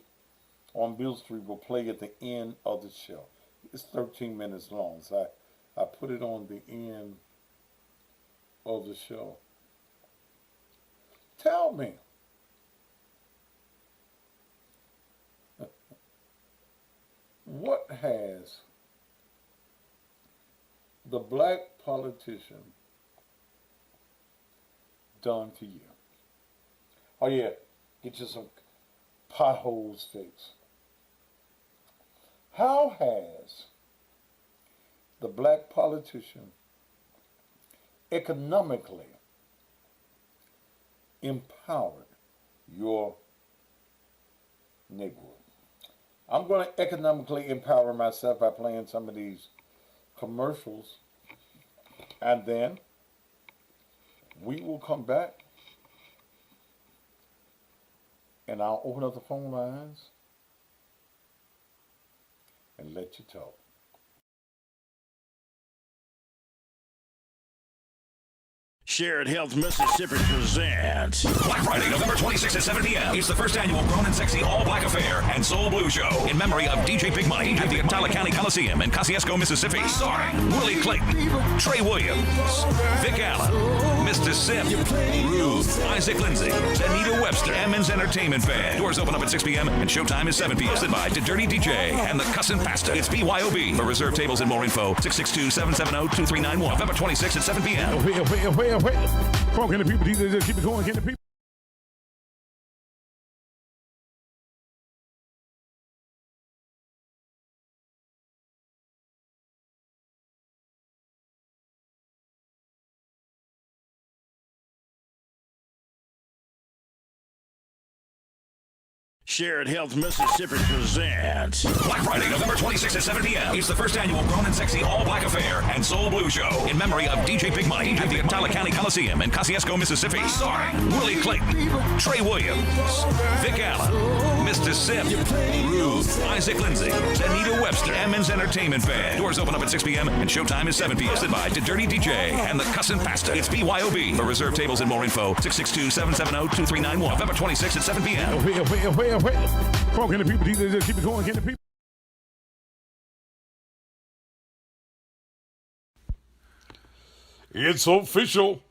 H: on Beale Street will play at the end of the show. It's 13 minutes long, so I put it on the end of the show. Tell me, what has the black politician done to you? Oh yeah, get you some potholes fixed. How has the black politician economically empowered your neighborhood? I'm going to economically empower myself by playing some of these commercials, and then we will come back and I'll open up the phone lines and let you talk.
B: Shared Health Mississippi presents
C: Black Friday, November 26th at 7 p.m. It's the first annual Grown and Sexy All Black Affair and Soul Blue Show in memory of DJ Big Money at the Atala County Coliseum in Kosciuszko, Mississippi. Starring Willie Clayton, Trey Williams, Vic Allen, Mr. Sim, Ruth, Isaac Lindsay, Anita Webster, Emmons Entertainment Band. Doors open up at 6 p.m. and showtime is 7 p.m. Hosted by The Dirty DJ and the Cussin' Pastor. It's BYOB. For reserved tables and more info, 662-770-2391. November 26th at 7 p.m.
D: Wait. Come on, can the people just keep it going? Can the people?
B: Shared Health Mississippi presents
C: Black Friday, November 26th at 7 p.m. It's the first annual Grown and Sexy All Black Affair and Soul Blue Show in memory of DJ Big Money at the Atala County Coliseum in Kosciuszko, Mississippi. Starring Willie Clayton, Trey Williams, Vic Allen, Mr. Sim, Ruth, Isaac Lindsay, Anita Webster, Emmons Entertainment Band. Doors open up at 6 p.m. and showtime is 7 p.m. Hosted by Dirty DJ and the Cussin' Pastor. It's BYOB. For reserved tables and more info, 662-770-2391. November 26th at 7 p.m.
D: Come on, can the people just keep it going? Can the people?
A: It's official.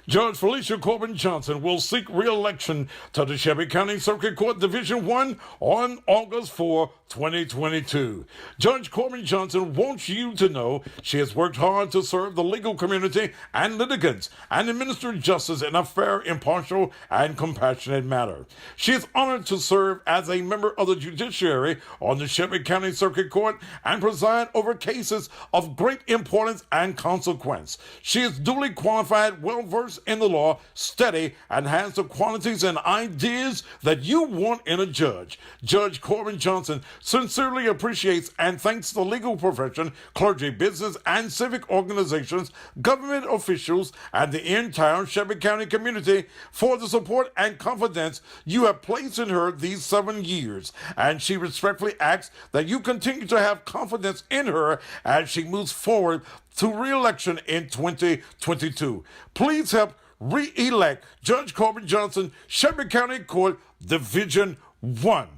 A: Judge Felicia Corbin Johnson will seek re-election to the Shelby County Circuit Court Division 1 on August 4, 2022. Judge Corbin Johnson wants you to know she has worked hard to serve the legal community and litigants and administer justice in a fair, impartial, and compassionate manner. She is honored to serve as a member of the judiciary on the Shelby County Circuit Court and preside over cases of great importance and consequence. She is duly qualified, well-versed in the law, steady, and has the qualities and ideas that you want in a judge. Judge Corbin Johnson sincerely appreciates and thanks the legal profession, clergy, business, and civic organizations, government officials, and the entire Shelby County community for the support and confidence you have placed in her these 7 years. And she respectfully asks that you continue to have confidence in her as she moves forward to re-election in 2022. Please help re-elect Judge Corbin Johnson, Shelby County Court, Division 1.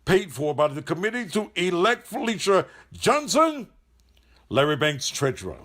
A: Paid for by the committee to elect Felicia Johnson, Larry Banks, Treasurer.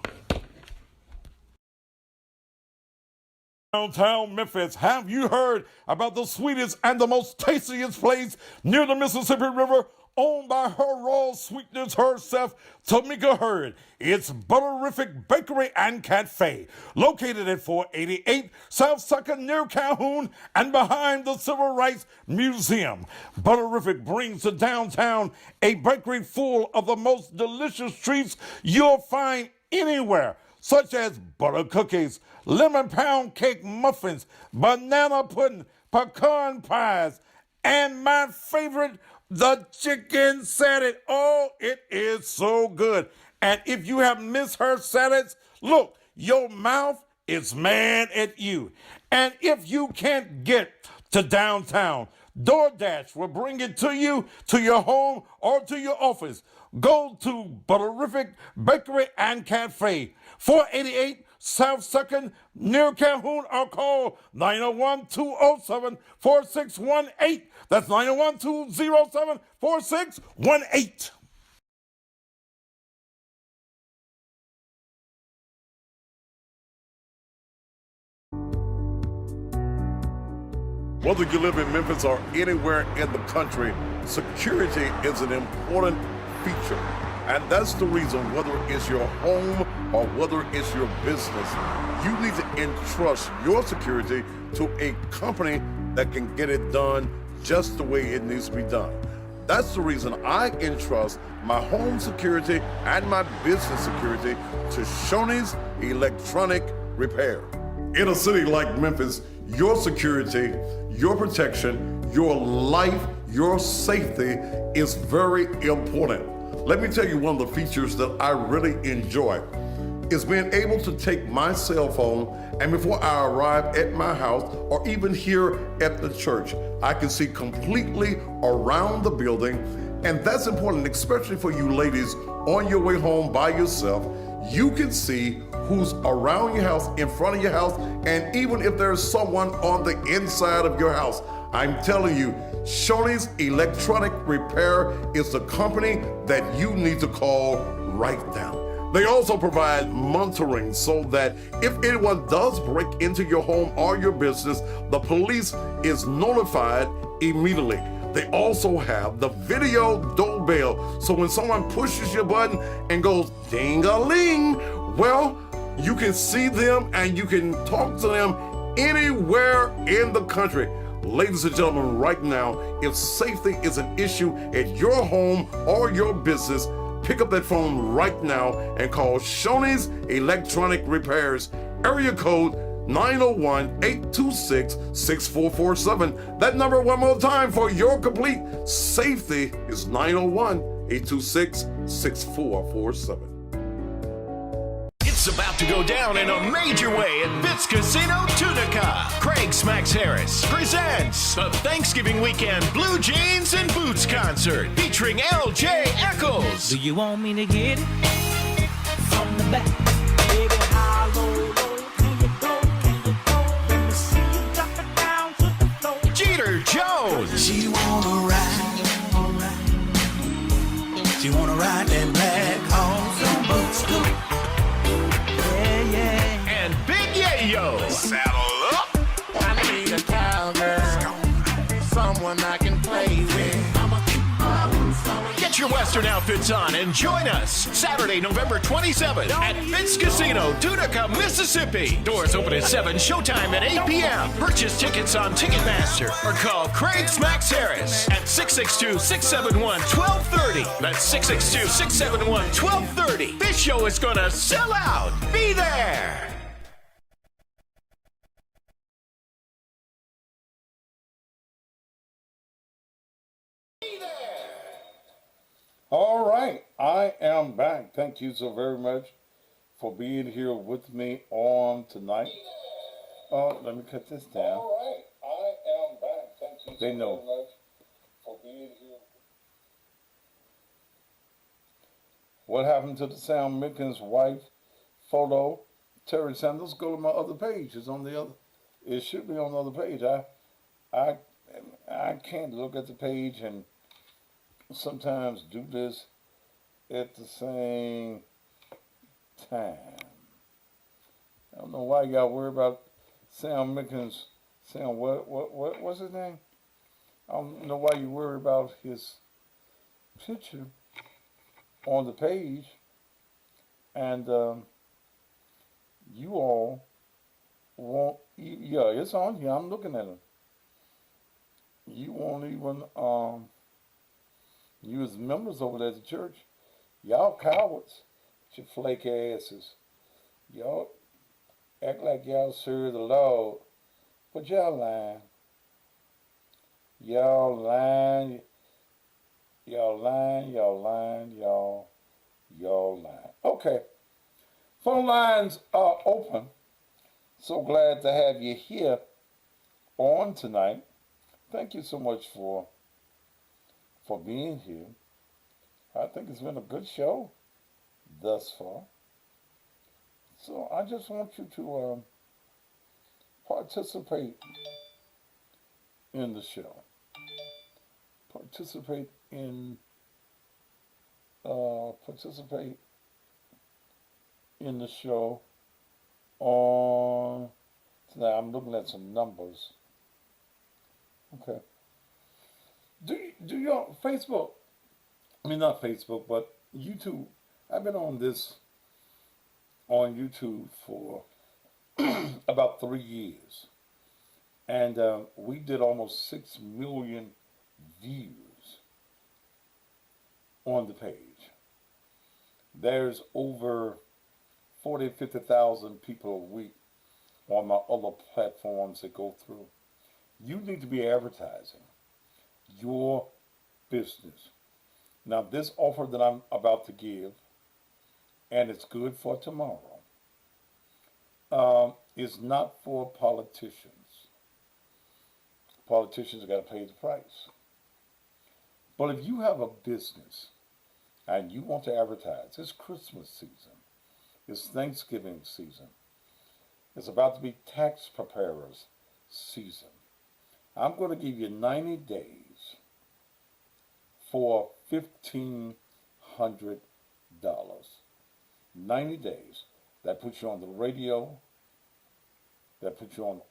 A: Downtown Memphis, have you heard about the sweetest and the most tastiest place near the Mississippi River, owned by her raw sweetness herself, Tamika Hurd? It's Butterific Bakery and Cafe, located at 488 South 2nd near Calhoun and behind the Civil Rights Museum. Butterific brings to downtown a bakery full of the most delicious treats you'll find anywhere, such as butter cookies, lemon pound cake muffins, banana pudding, pecan pies, and my favorite, the chicken salad. Oh, it is so good. And if you have missed her salads, look, your mouth is mad at you. And if you can't get to downtown, DoorDash will bring it to you, to your home, or to your office. Go to Butterific Bakery and Cafe, 488 South 2nd near Calhoun, or call 901-207-4618. That's 901-207-4618.
I: Whether you live in Memphis or anywhere in the country, security is an important feature. And that's the reason, whether it's your home or whether it's your business, you need to entrust your security to a company that can get it done just the way it needs to be done. That's the reason I entrust my home security and my business security to Shoney's Electronic Repair. In a city like Memphis, your security, your protection, your life, your safety is very important. Let me tell you one of the features that I really enjoy is being able to take my cell phone, and before I arrive at my house or even here at the church, I can see completely around the building. And that's important, especially for you ladies on your way home by yourself. You can see who's around your house, in front of your house, and even if there's someone on the inside of your house. I'm telling you, Shoney's Electronic Repair is the company that you need to call right now. They also provide monitoring so that if anyone does break into your home or your business, the police is notified immediately. They also have the video doorbell, so when someone pushes your button and goes ding-a-ling, well, you can see them and you can talk to them anywhere in the country. Ladies and gentlemen, right now, if safety is an issue at your home or your business, pick up that phone right now and call Shoney's Electronic Repairs, area code 901-826-6447. That number one more time for your complete safety is 901-826-6447.
E: It's about to go down in a major way at Fitz Casino Tunica. Craig Smacks Harris presents the Thanksgiving Weekend Blue Jeans and Boots concert featuring LJ Eccles.
F: Do you want me to get it from the back? Baby, how low can you go? Can you go? Let me see you drop it down to the floor.
E: Jeter Jones.
G: She wanna ride. She wanna ride that black horse on boots too. Yeah, yeah.
E: And Big Yayo.
G: Saddle up. I need a cowgirl. Someone I can play with.
E: Get your Western outfits on and join us Saturday, November 27th at Fitz Casino, Tunica, Mississippi. Doors open at 7, showtime at 8 p.m. Purchase tickets on Ticketmaster or call Craig Smacks Harris at 662-671-1230. That's 662-671-1230. This show is going to sell out. Be there.
H: All right, I am back. Thank you so very much for being here with me on tonight. Let me cut this down. All right, I am back. Thank you so very much for being here. What happened to the Sam Mickens' wife photo? Terry Sanders. Go to my other page. It's on the other. It should be on the other page. I can't look at the page and sometimes do this at the same time. I don't know why y'all worry about Sam Mickens. Sam, what's his name? I don't know why you worry about his picture on the page, and you all won't. Yeah, it's on here. I'm looking at it. You won't even. You as members over there at the church, y'all cowards, your flake asses. Y'all act like y'all serve the Lord, but y'all lying. Y'all lying. Y'all lying. Y'all lying. Y'all lying. Okay. Phone lines are open. So glad to have you here on tonight. Thank you so much for being here. I think it's been a good show thus far. So I just want you to participate in the show. Participate in the show on tonight. I'm looking at some numbers. Okay. Do your Facebook? I mean, not Facebook, but YouTube. I've been on YouTube for about 3 years, and we did almost 6 million views on the page. There's over 50,000 people a week on my other platforms that go through. You need to be advertising your business. Now, this offer that I'm about to give, and it's good for tomorrow, is not for politicians. Politicians got to pay the price. But if you have a business and you want to advertise, it's Christmas season, it's Thanksgiving season, it's about to be tax preparers season. I'm going to give you 90 days for $1,500. 90 days. That puts you on the radio. That puts you on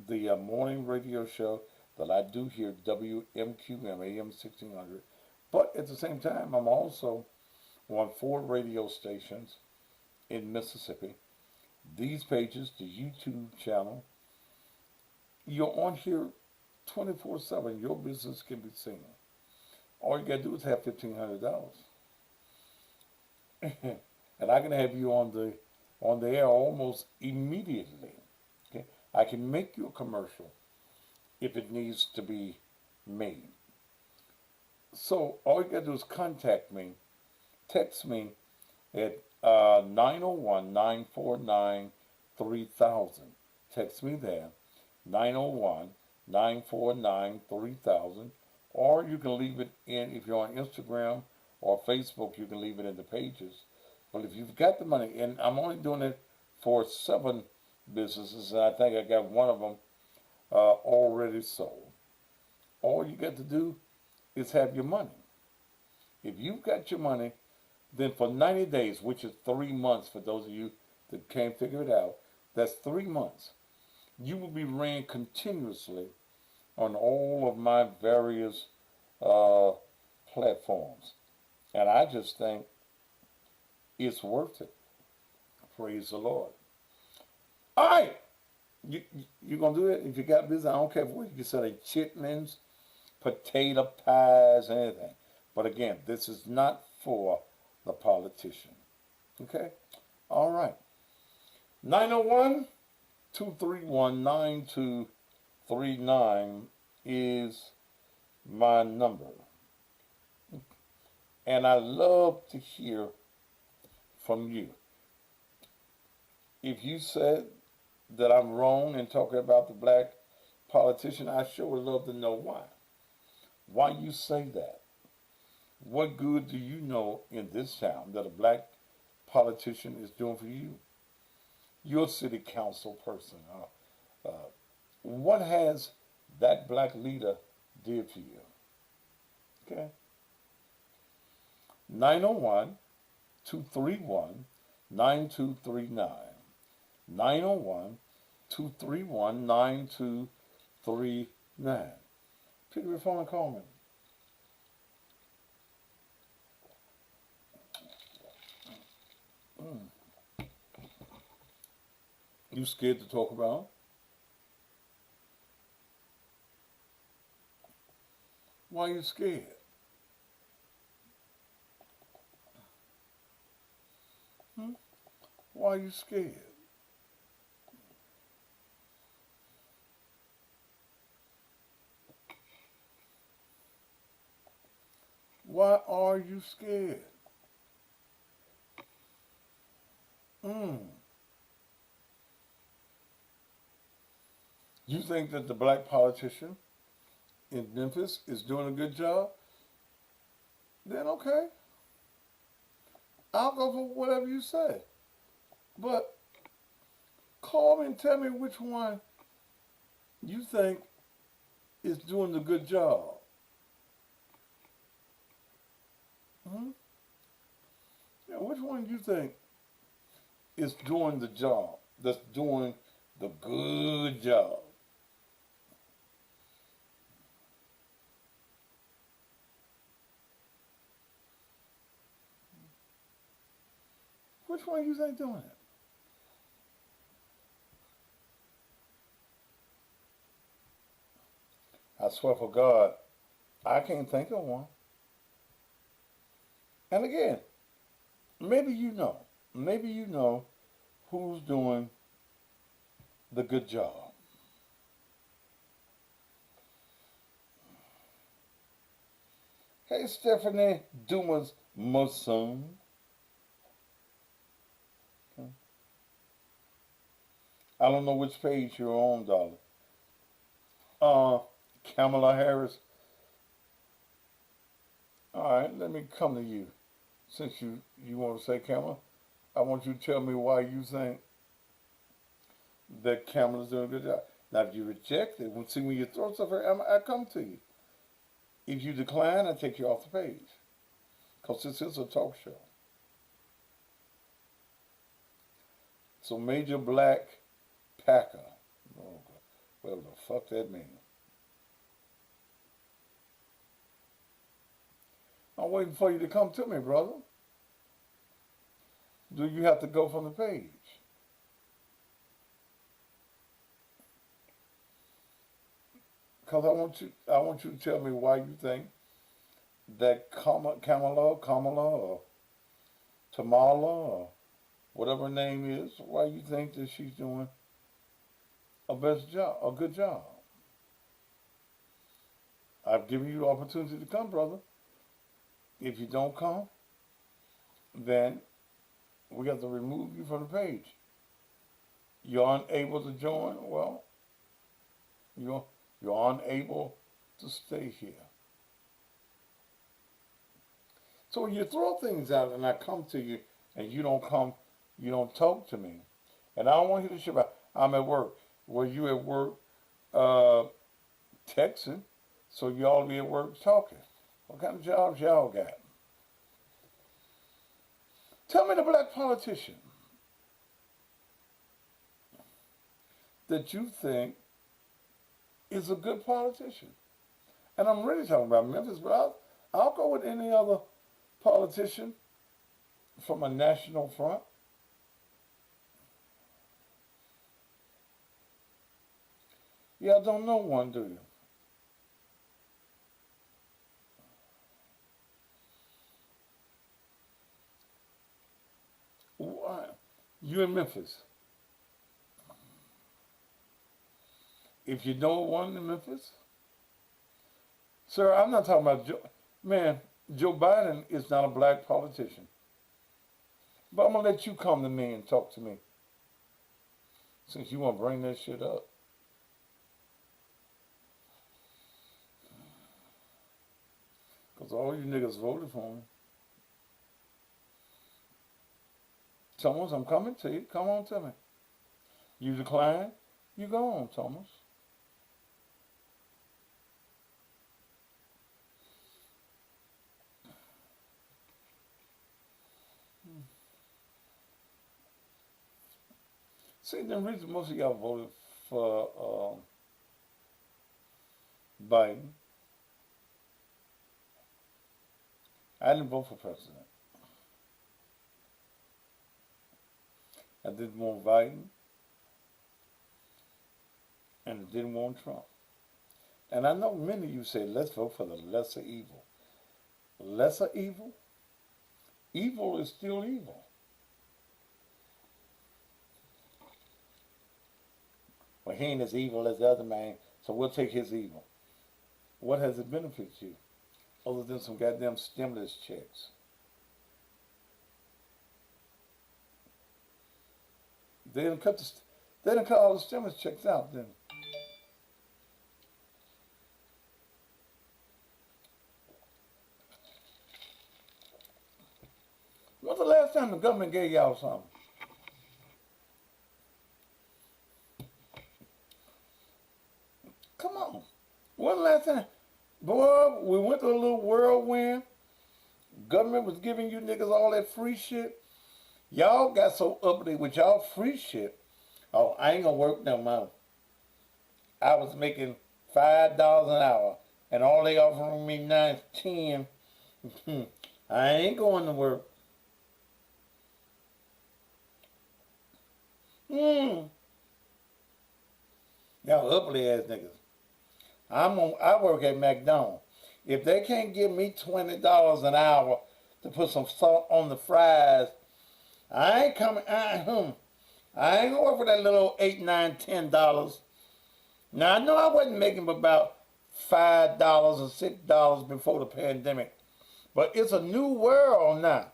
H: the morning radio show that I do here, WMQM, AM 1600. But at the same time, I'm also on 4 radio stations in Mississippi. These pages, the YouTube channel, you're on here 24/7. Your business can be seen. All you got to do is have $1,500. And I can have you on the air almost immediately. I can make you a commercial if it needs to be made. So all you got to do is contact me, text me at 901-949-3000. Text me there, 901-949-3000. Or you can leave it in, if you're on Instagram or Facebook, you can leave it in the pages. But if you've got the money, and I'm only doing it for 7 businesses, and I think I got one of them already sold. All you got to do is have your money. If you've got your money, then for 90 days, which is 3 months for those of you that can't figure it out, that's 3 months. You will be ran continuously on all of my various platforms. And I just think it's worth it. Praise the Lord. All right. You're going to do it? If you got business, I don't care what you can sell chitlins, potato pies, anything. But again, this is not for the politician. Okay? All right. 901-231-9239 is my number. And I love to hear from you. If you said that I'm wrong in talking about the black politician, I sure would love to know why. Why you say that? What good do you know in this town that a black politician is doing for you? You're a city council person. What has that black leader did for you? Okay? 901-231-9239. 901-231-9239. Pick up your phone and call me. You scared to talk about? Why are you scared? Why are you scared? Why are you scared? You think that the black politician in Memphis is doing a good job? Then okay. I'll go for whatever you say. But call me and tell me which one you think is doing the good job. Yeah, which one you think is doing the job, that's doing the good job? Which one you think doing it? I swear for God, I can't think of one. And again, maybe you know who's doing the good job. Hey, Stephanie Dumas Moson. Okay. I don't know which page you're on, darling. Kamala Harris. All right, let me come to you. Since you want to say Kamala, I want you to tell me why you think that Kamala's doing a good job. Now, if you reject it, when you throw stuff at her, I come to you. If you decline, I take you off the page. Because this is a talk show. So Major Black Packer. Oh, whatever the fuck that means. I'm waiting for you to come to me, brother. Do you have to go from the page? Because I want you to tell me why you think that Kamala, or Tamala, or whatever her name is, why you think that she's doing a good job. I've given you the opportunity to come, brother. If you don't come, then we got to remove you from the page. You're unable to join, well, you're unable to stay here. So when you throw things out and I come to you and you don't come, you don't talk to me, and I don't want you to ship out. I'm at work. Well, you at work texting, so y'all be at work talking. What kind of jobs y'all got? Tell me the black politician that you think is a good politician. And I'm really talking about Memphis, but I'll go with any other politician from a national front. Y'all don't know one, do you? Why? You in Memphis. If you know one in Memphis, sir, I'm not talking about Joe Biden is not a black politician. But I'm going to let you come to me and talk to me, since you want to bring that shit up. Because all you niggas voted for him. Thomas, I'm coming to you. Come on to me. You decline, you go on, Thomas. See, the reason most of y'all voted for Biden, I didn't vote for president. I didn't want Biden, and I didn't want Trump. And I know many of you say, let's vote for the lesser evil. Lesser evil? Evil is still evil. Well, he ain't as evil as the other man, so we'll take his evil. What has it benefited you, other than some goddamn stimulus checks? They didn't cut all the stimulus checks out, then. When's the last time the government gave y'all something? Come on. When the last time? Boy, we went to a little whirlwind. Government was giving you niggas all that free shit. Y'all got so uppity with y'all free shit. Oh, I ain't gonna work no more. I was making $5 an hour, and all they offering me now is 10. I ain't going to work. Y'all uppity ass niggas. I work at McDonald's. If they can't give me $20 an hour to put some salt on the fries, I ain't coming. I ain't gonna work for that little $8, $9, $10. Now I know I wasn't making but about $5 or $6 before the pandemic, but it's a new world now.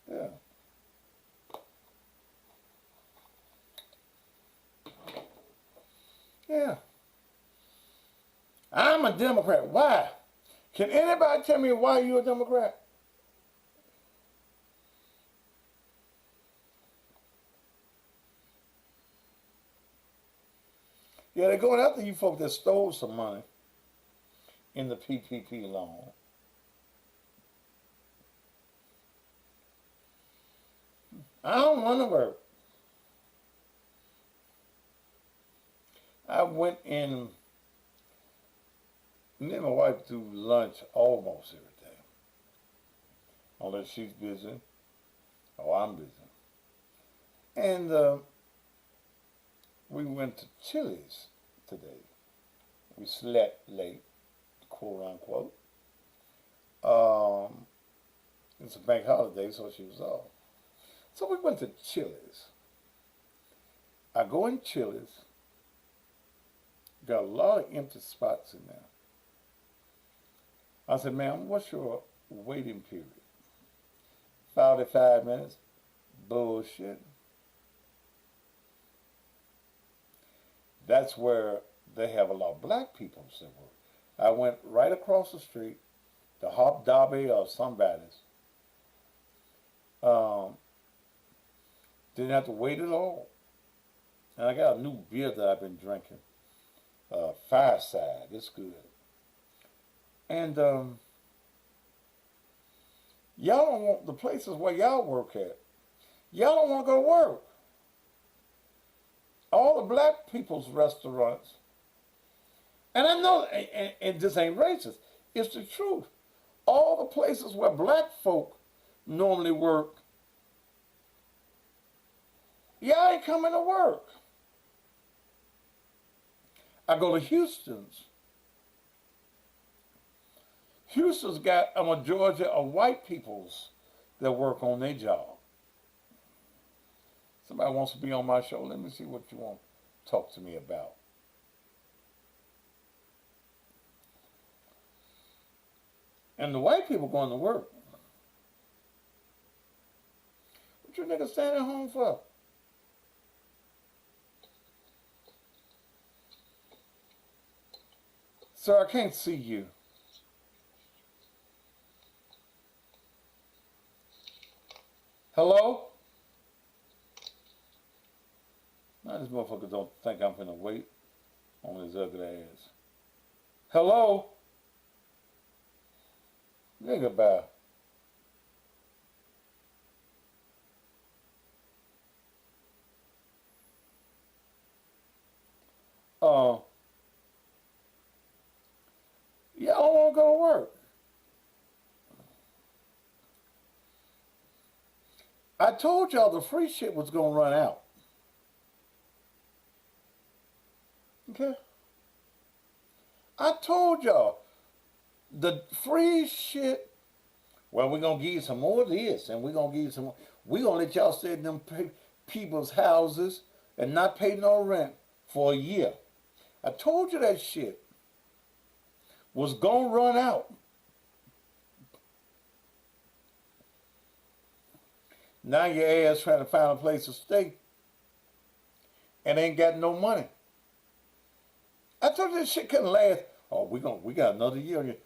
H: Yeah. Yeah. I'm a Democrat. Why? Can anybody tell me why you're a Democrat? Yeah, they're going after you folks that stole some money in the PPP loan. I don't want to work. I went in, me and my wife do lunch almost every day. Unless she's busy or I'm busy. And we went to Chili's today. We slept late, quote unquote. was a bank holiday, so she was off. So we went to Chili's. I go in Chili's. Got a lot of empty spots in there. I said, ma'am, what's your waiting period? 45 minutes. Bullshit. That's where they have a lot of black people that work. I went right across the street to Hop Dobby or somebody's. Didn't have to wait at all. And I got a new beer that I've been drinking. Fireside. It's good. And y'all don't want the places where y'all work at. Y'all don't want to go to work. All the black people's restaurants. And I know, and this ain't racist. It's the truth. All the places where black folk normally work, y'all ain't coming to work. I go to Houston's. Houston's got a majority of white peoples that work on their job. Somebody wants to be on my show. Let me see what you want to talk to me about. And the white people going to work. What you niggas staying at home for? Sir, I can't see you. Hello? Now this motherfucker don't think I'm finna wait on his ugly ass. Hello? Nigga, bye. Yeah, I don't want to go to work. I told y'all the free shit was going to run out. Okay? I told y'all the free shit, well, we're going to give you some more of this, and we're going to give you some more. We're going to let y'all stay in them people's houses and not pay no rent for a year. I told you that shit was going to run out. Now your ass trying to find a place to stay and ain't got no money. I told you this shit couldn't last. Oh, we got another year.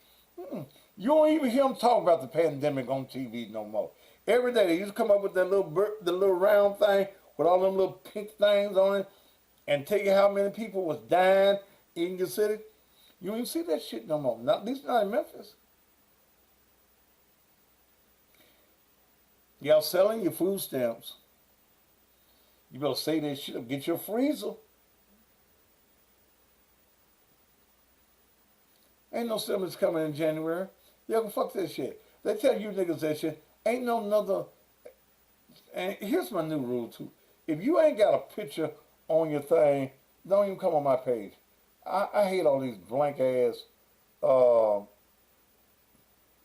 H: You don't even hear them talk about the pandemic on TV no more. Every day they used to come up with that the little round thing with all them little pink things on it and tell you how many people was dying in your city. You don't even see that shit no more. Not, at least not in Memphis. Y'all selling your food stamps. You better say that shit up. Get your freezer. Ain't no stimulus coming in January. Y'all can fuck that shit. They tell you niggas that shit. Ain't no another. And here's my new rule too. If you ain't got a picture on your thing, don't even come on my page. I hate all these blank ass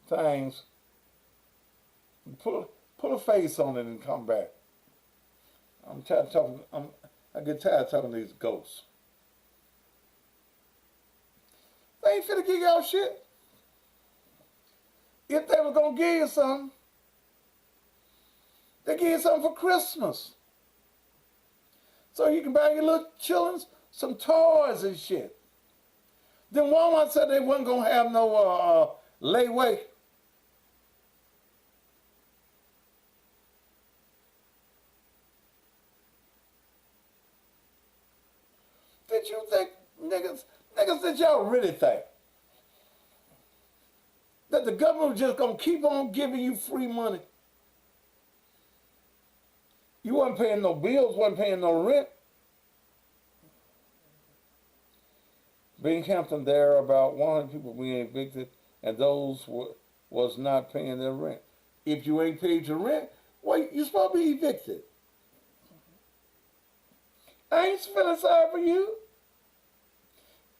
H: things. Put a face on it and come back. I'm tired of talking. I get tired of talking to these ghosts. They ain't finna give y'all shit. If they were gonna give you something, they give you something for Christmas. So you can buy your little children some toys and shit. Then Walmart said they wasn't gonna have no layaway. Did you think, niggas, did y'all really think that the government was just gonna keep on giving you free money? You wasn't paying no bills, wasn't paying no rent. Being Hampton, there are about 100 people being evicted, and those was not paying their rent. If you ain't paid your rent, well, you're supposed to be evicted. I ain't feeling sorry for you.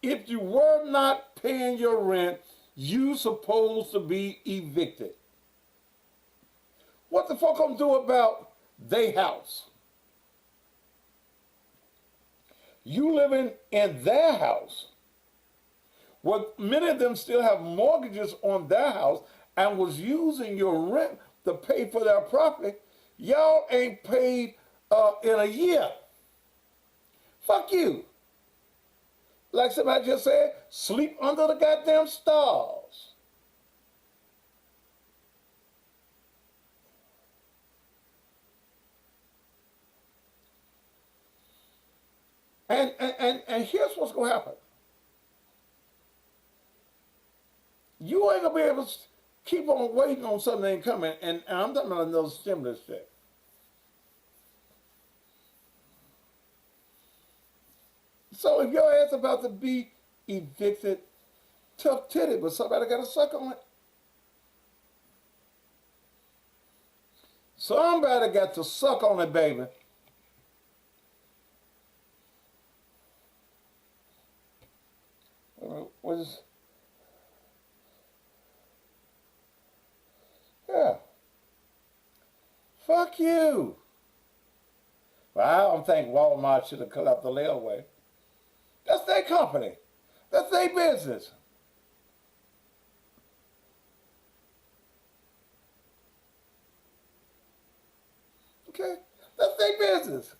H: If you were not paying your rent, you supposed to be evicted. What the fuck gonna do about their house? You living in their house. Well, many of them still have mortgages on their house and was using your rent to pay for their property. Y'all ain't paid in a year. Fuck you. Like somebody just said, sleep under the goddamn stars. And here's what's going to happen. You ain't going to be able to keep on waiting on something that ain't coming. And I'm talking about another stimulus check. So if your ass about to be evicted, tough titty, but somebody got to suck on it. Somebody got to suck on it, baby. What is... Yeah. Fuck you. Well, I don't think Walmart should have cut out the layaway. That's their company. That's their business. Okay? That's their business.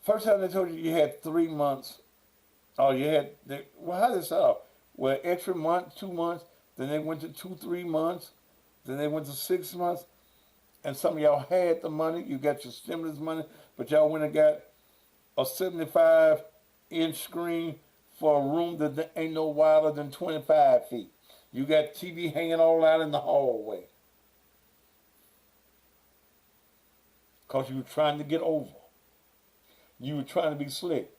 H: First time they told you had 3 months. Oh, you had, well, how did it start? Well, extra month, 2 months, then they went to 2-3 months, then they went to 6 months, and some of y'all had the money, you got your stimulus money, but y'all went and got a 75-inch screen for a room that ain't no wider than 25 feet. You got TV hanging all out in the hallway. Because you were trying to get over. You were trying to be slick.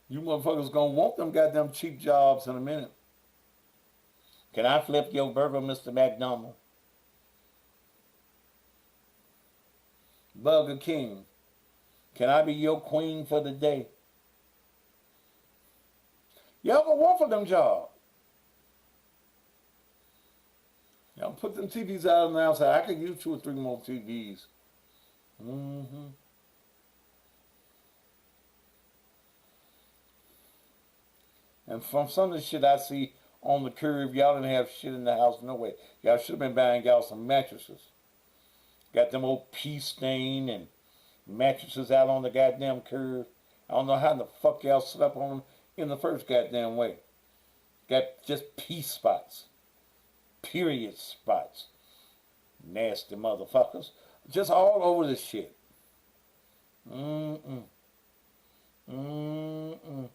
H: You motherfuckers gonna want them goddamn cheap jobs in a minute. Can I flip your burger, Mr. McDonald? Burger King. Can I be your queen for the day? Y'all gonna want for them jobs. Y'all put them TVs out on the outside. I could use 2 or 3 more TVs. Mm-hmm. And from some of the shit I see on the curb, y'all didn't have shit in the house, no way. Y'all should have been buying y'all some mattresses. Got them old pea stain and mattresses out on the goddamn curb. I don't know how the fuck y'all slept on them in the first goddamn way. Got just pea spots. Period spots. Nasty motherfuckers. Just all over this shit. Mm-mm. Mm-mm.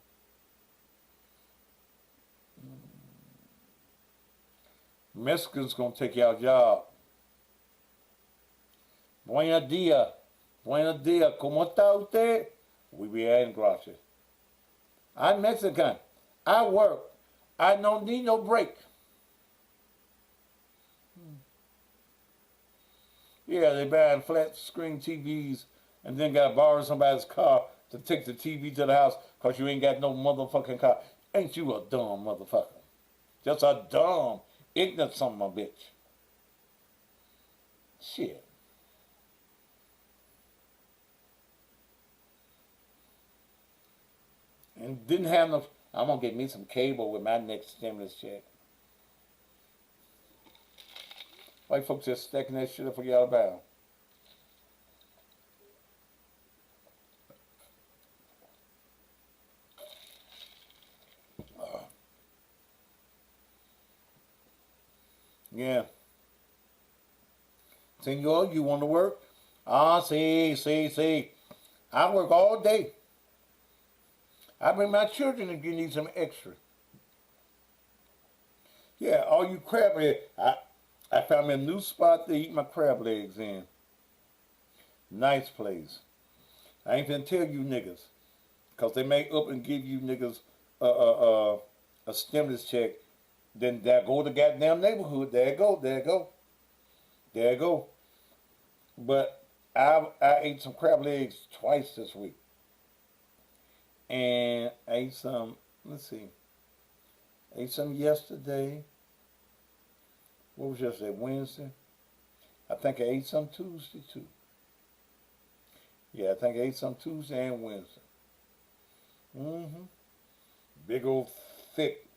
H: Mexicans gonna take y'all job. Buenos dias. Buenos dias. ¿Cómo está usted? We be adding gracias. I'm Mexican. I work. I don't need no break. Yeah, they buying flat screen TVs and then gotta borrow somebody's car to take the TV to the house because you ain't got no motherfucking car. Ain't you a dumb motherfucker? Just a dumb, ignorant son of a bitch. Shit. And didn't have no... I'm gonna get me some cable with my next stimulus check. White folks just stacking that shit up for y'all about. Yeah. Senor, you want to work? Ah, see. I work all day. I bring my children if you need some extra. Yeah, all you crab legs. I found me a new spot to eat my crab legs in. Nice place. I ain't gonna tell you niggas. Because they may up and give you niggas a stimulus check. Then there go the goddamn neighborhood. There you go. But I ate some crab legs twice this week. And I ate some, let's see, I ate some yesterday. What was yesterday? Wednesday? I think I ate some Tuesday too. Yeah, I think I ate some Tuesday and Wednesday. Mm-hmm. Big old thick,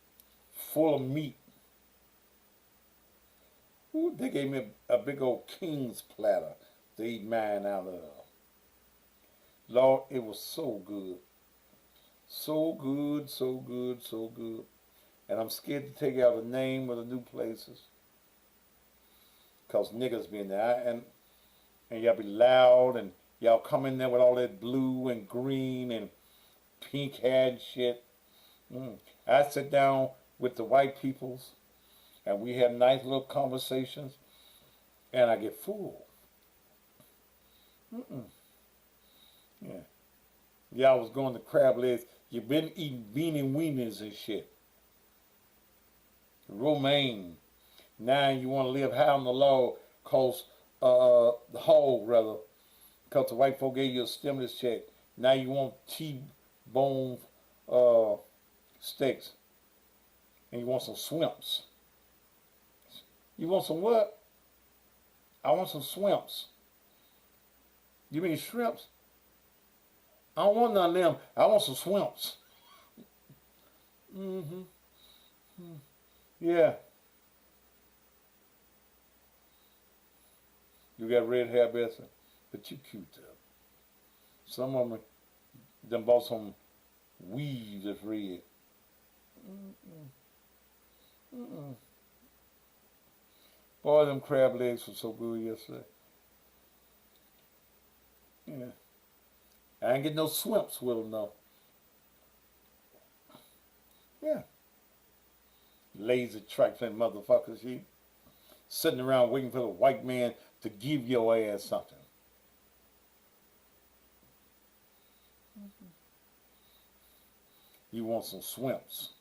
H: full of meat. Ooh, they gave me a big old king's platter to eat mine out of. Lord, it was so good. So good, so good, so good. And I'm scared to take out the name of the new places. Because niggas be in there. And y'all be loud and y'all come in there with all that blue and green and pink hair and shit. I sit down with the white peoples and we have nice little conversations and I get full. Yeah. Y'all was going to crab legs. You've been eating beanie weenies and shit. Romaine. Now you want to live high on the law cause the hog rather. Because the white folk gave you a stimulus check. Now you want T-bone steaks. And you want some swimps. You want some what? I want some swimps. You mean shrimps? I don't want none of them. I want some swimps. Yeah. You got red hair, Bessie? But you cute though. Some of them bought some weave that's red. Boy, them crab legs were so good yesterday. Yeah. I ain't get no swimps with them though. Yeah. Lazy trifling motherfuckers, you. Sitting around waiting for the white man to give your ass something. You want some swimps.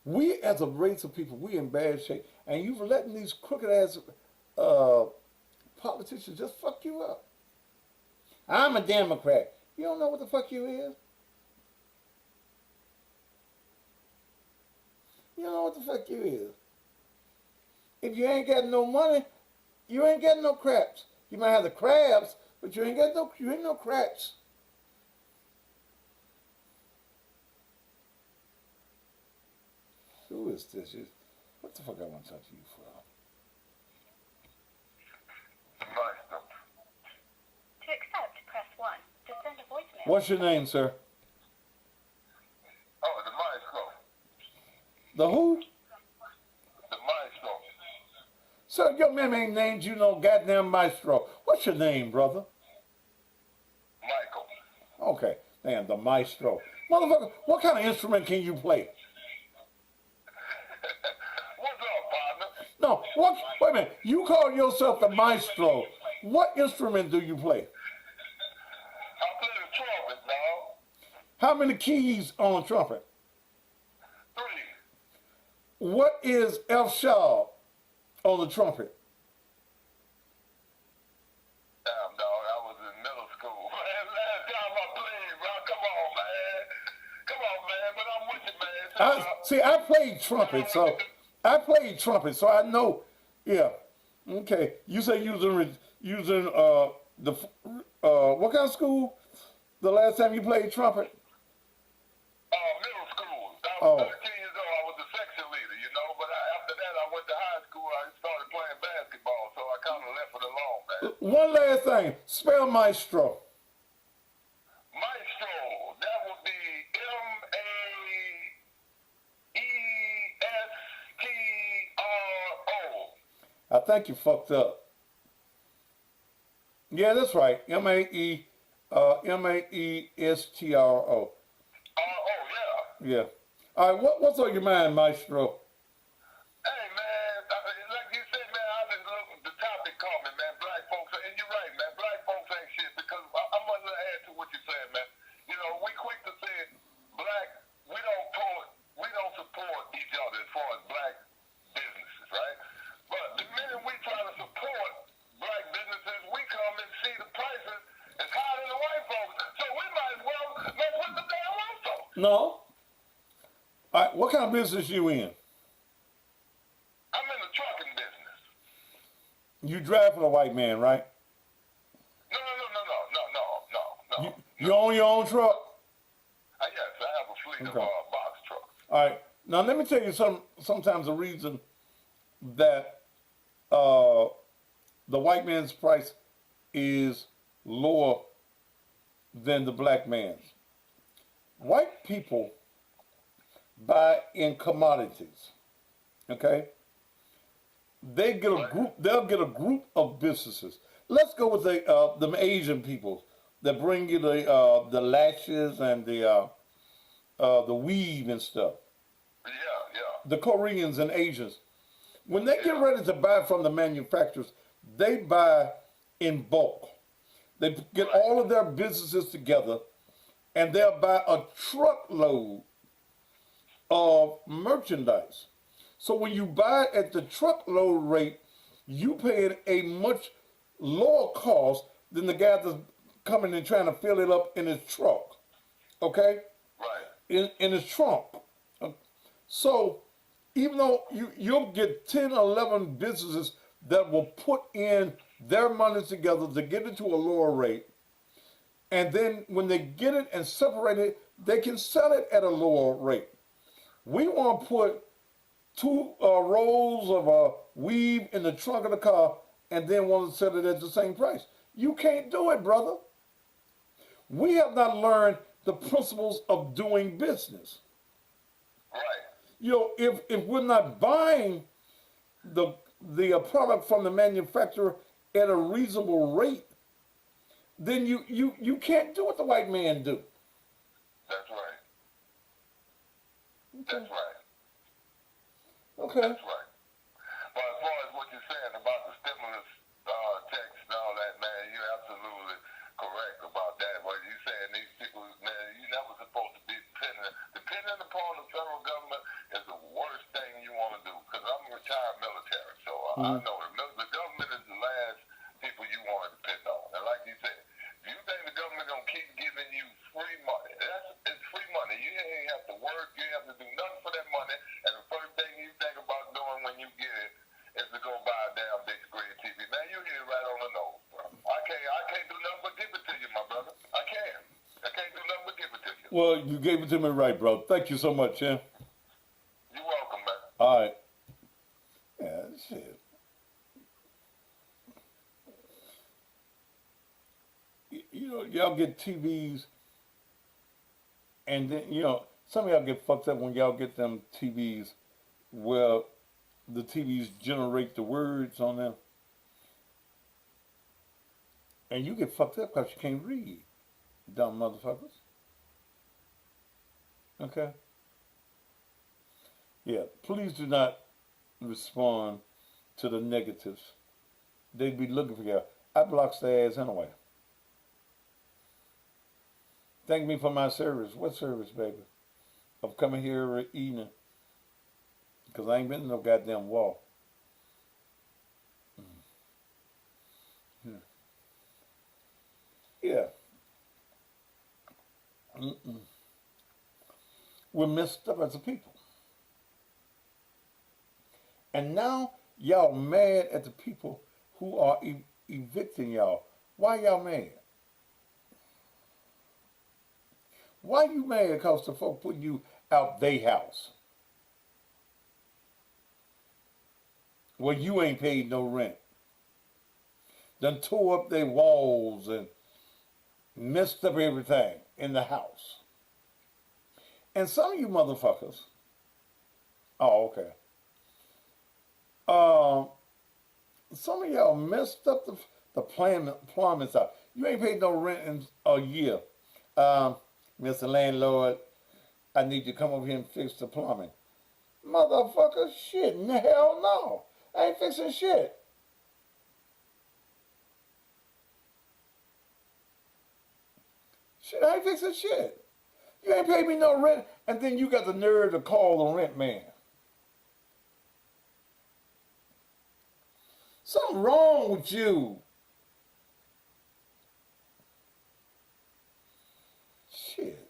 H: We as a race of people, we in bad shape. And you've letting these crooked ass politicians just fuck you up. I'm a Democrat. You don't know what the fuck you is? You don't know what the fuck you is. If you ain't got no money, you ain't got no craps. You might have the crabs, but you ain't no craps. Who is this? What the fuck I want to talk to you for?
J: To accept, press 1. To send a voicemail.
H: What's your name, sir?
K: Oh, the maestro.
H: The who?
K: The maestro.
H: Sir, your man ain't named you no goddamn maestro. What's your name, brother?
K: Michael.
H: Okay, damn, the maestro. Motherfucker, what kind of instrument can you play?
K: What's up, partner?
H: No, what? Wait a minute. You call yourself the maestro. What instrument do you play?
K: I play the trumpet, dog.
H: How many keys on a trumpet?
K: 3.
H: What is F sharp on the trumpet?
K: Damn, dog, I was in middle school. Man, last time I played, bro. Come on, man. But I'm with you, man.
H: See, I played trumpet, so I know. Yeah. Okay. You say using what kind of school? The last time you played trumpet?
K: Middle school. I was 13 years old. I was the section leader, you know. But after that, I went to high school. I started playing basketball, so I kind of left it alone, man.
H: One last thing. Spell maestro.
K: Maestro. That would be M-A-E-S-T-R-O.
H: I think you fucked up. Yeah, that's right. M-A-E-S-T-R-O.
K: Yeah.
H: Yeah. All right, what's on your mind, maestro?
K: Hey, man, like you said, man, I just look at the topic coming, man. Black folks, and you're right, man. Black folks ain't shit because I'm going to add to what you said, man. You know, we quick to say black, we
H: No. All right, what kind of business you in?
K: I'm in the trucking business.
H: You drive for the white man, right?
K: No.
H: You own your own truck?
K: Yes, I have a fleet of box trucks.
H: All right. Now let me tell you sometimes the reason that the white man's price is lower than the black man's. White people buy in commodities. Okay? They'll get a group of businesses. Let's go with the Asian people that bring you the lashes and the weave and stuff.
K: Yeah.
H: The Koreans and Asians. When they get ready to buy from the manufacturers, they buy in bulk. They get all of their businesses together and they'll buy a truckload of merchandise. So when you buy at the truckload rate, you pay a much lower cost than the guy that's coming and trying to fill it up in his truck. Okay?
K: Right.
H: In his trunk. So even though you'll get 10 or 11 businesses that will put in their money together to get it to a lower rate, and then when they get it and separate it, they can sell it at a lower rate. We want to put 2 rolls of weave in the trunk of the car and then want to sell it at the same price. You can't do it, brother. We have not learned the principles of doing business.
K: Right.
H: You know, if we're not buying the product from the manufacturer at a reasonable rate, then you can't do what the white man do.
K: That's right.
H: Okay.
K: That's right.
H: Okay.
K: That's right. But as far as what you're saying about the stimulus checks and all that, man, you're absolutely correct about that. What you're saying, these people, man, you're never supposed to be dependent upon the federal government is the worst thing you want to do. Because I'm a retired military, so I know the government is the last people you want to depend on. And like you said, if you think the government gonna keep giving you free money, it's free money. You ain't have to work, you ain't have to do nothing for that money. And the first thing you think about doing when you get it is to go buy a damn big screen TV. Man, you hit it right on the nose, bro. I can't do nothing but give it to you, my brother. I can't do nothing but give it to you.
H: Well, you gave it to me right, bro. Thank you so much, yeah.
K: You're welcome, man.
H: All right. Yeah, shit. You know, y'all get TVs, and then, you know, some of y'all get fucked up when y'all get them TVs where the TVs generate the words on them. And you get fucked up because you can't read, dumb motherfuckers. Okay? Yeah, please do not respond to the negatives. They'd be looking for you. I blocks their ass anyway. Thank me for my service. What service, baby? Of coming here every evening. Because I ain't been to no goddamn wall. Yeah. We're messed up as a people. And now y'all mad at the people who are evicting y'all. Why y'all mad? Why you mad because the folk putting you out they house? Well, you ain't paid no rent. Done tore up their walls and messed up everything in the house. And some of you motherfuckers, oh, okay. Some of y'all messed up the plumbing stuff. You ain't paid no rent in a year. Mr. Landlord, I need you to come over here and fix the plumbing. Motherfucker, shit, hell no. I ain't fixing shit. Shit, I ain't fixing shit. You ain't paid me no rent, and then you got the nerve to call the rent man. Something wrong with you. Shit.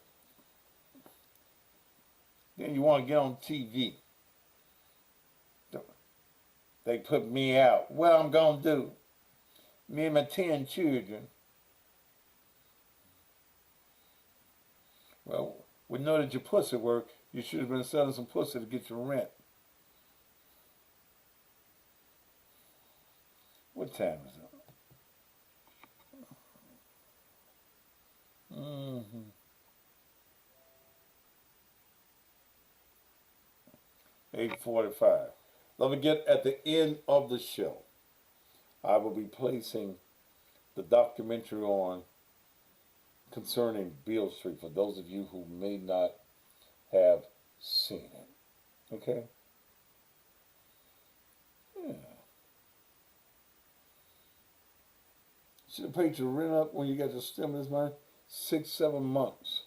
H: Then you want to get on TV. They put me out. What I'm going to do? Me and my 10 children. Well, we know that your pussy work. You should have been selling some pussy to get your rent. What time is it? 8:45. Let me get at the end of the show. I will be placing the documentary on concerning Beale Street for those of you who may not have seen it. Okay? Yeah. Should have paid your rent up when you got your stimulus money 6-7 months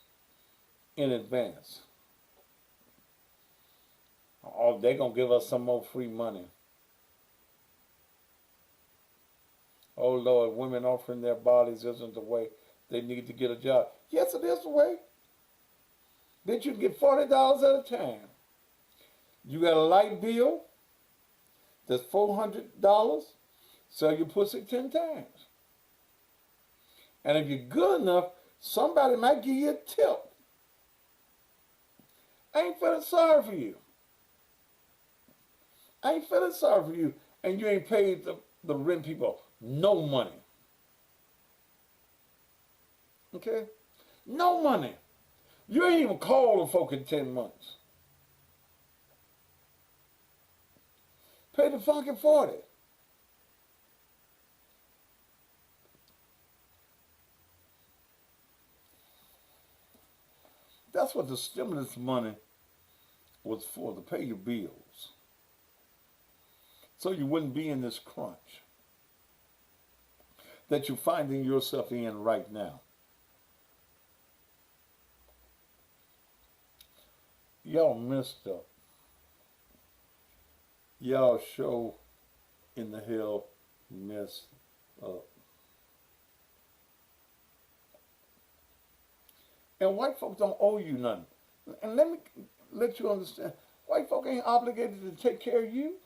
H: in advance. Oh, they're going to give us some more free money. Oh, Lord, women offering their bodies isn't the way they need to get a job. Yes, it is the way. Bitch, you can get $40 at a time. You got a light bill that's $400, sell your pussy 10 times. And if you're good enough, somebody might give you a tip. I ain't feeling sorry for you. I ain't feeling sorry for you. And you ain't paid the rent people no money. Okay? No money. You ain't even called the folk in 10 months. Pay the fucking 40. That's what the stimulus money was for, to pay your bills. So you wouldn't be in this crunch that you're finding yourself in right now. Y'all messed up. Y'all show in the hell messed up. And white folk don't owe you nothing. And let me let you understand, white folk ain't obligated to take care of you.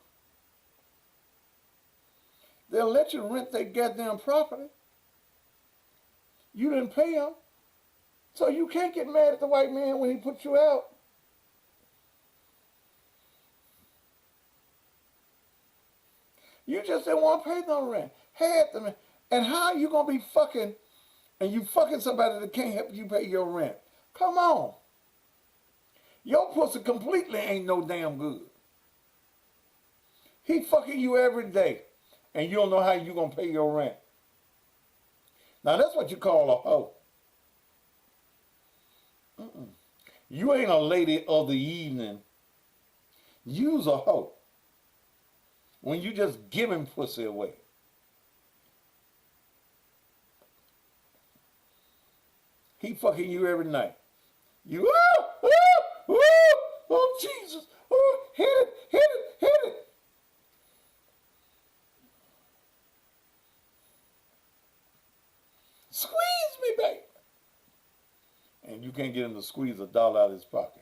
H: They'll let you rent their goddamn property. You didn't pay them. So you can't get mad at the white man when he puts you out. You just didn't want to pay no rent. Had them. And how are you going to be fucking, and you fucking somebody that can't help you pay your rent? Come on. Your pussy completely ain't no damn good. He fucking you every day, and you don't know how you going to pay your rent. Now that's what you call a hoe. You ain't a lady of the evening. You's a hoe. When you just giving pussy away. He fucking you every night. You, oh Jesus, hit it. Squeeze me, baby. And you can't get him to squeeze $1 out of his pocket.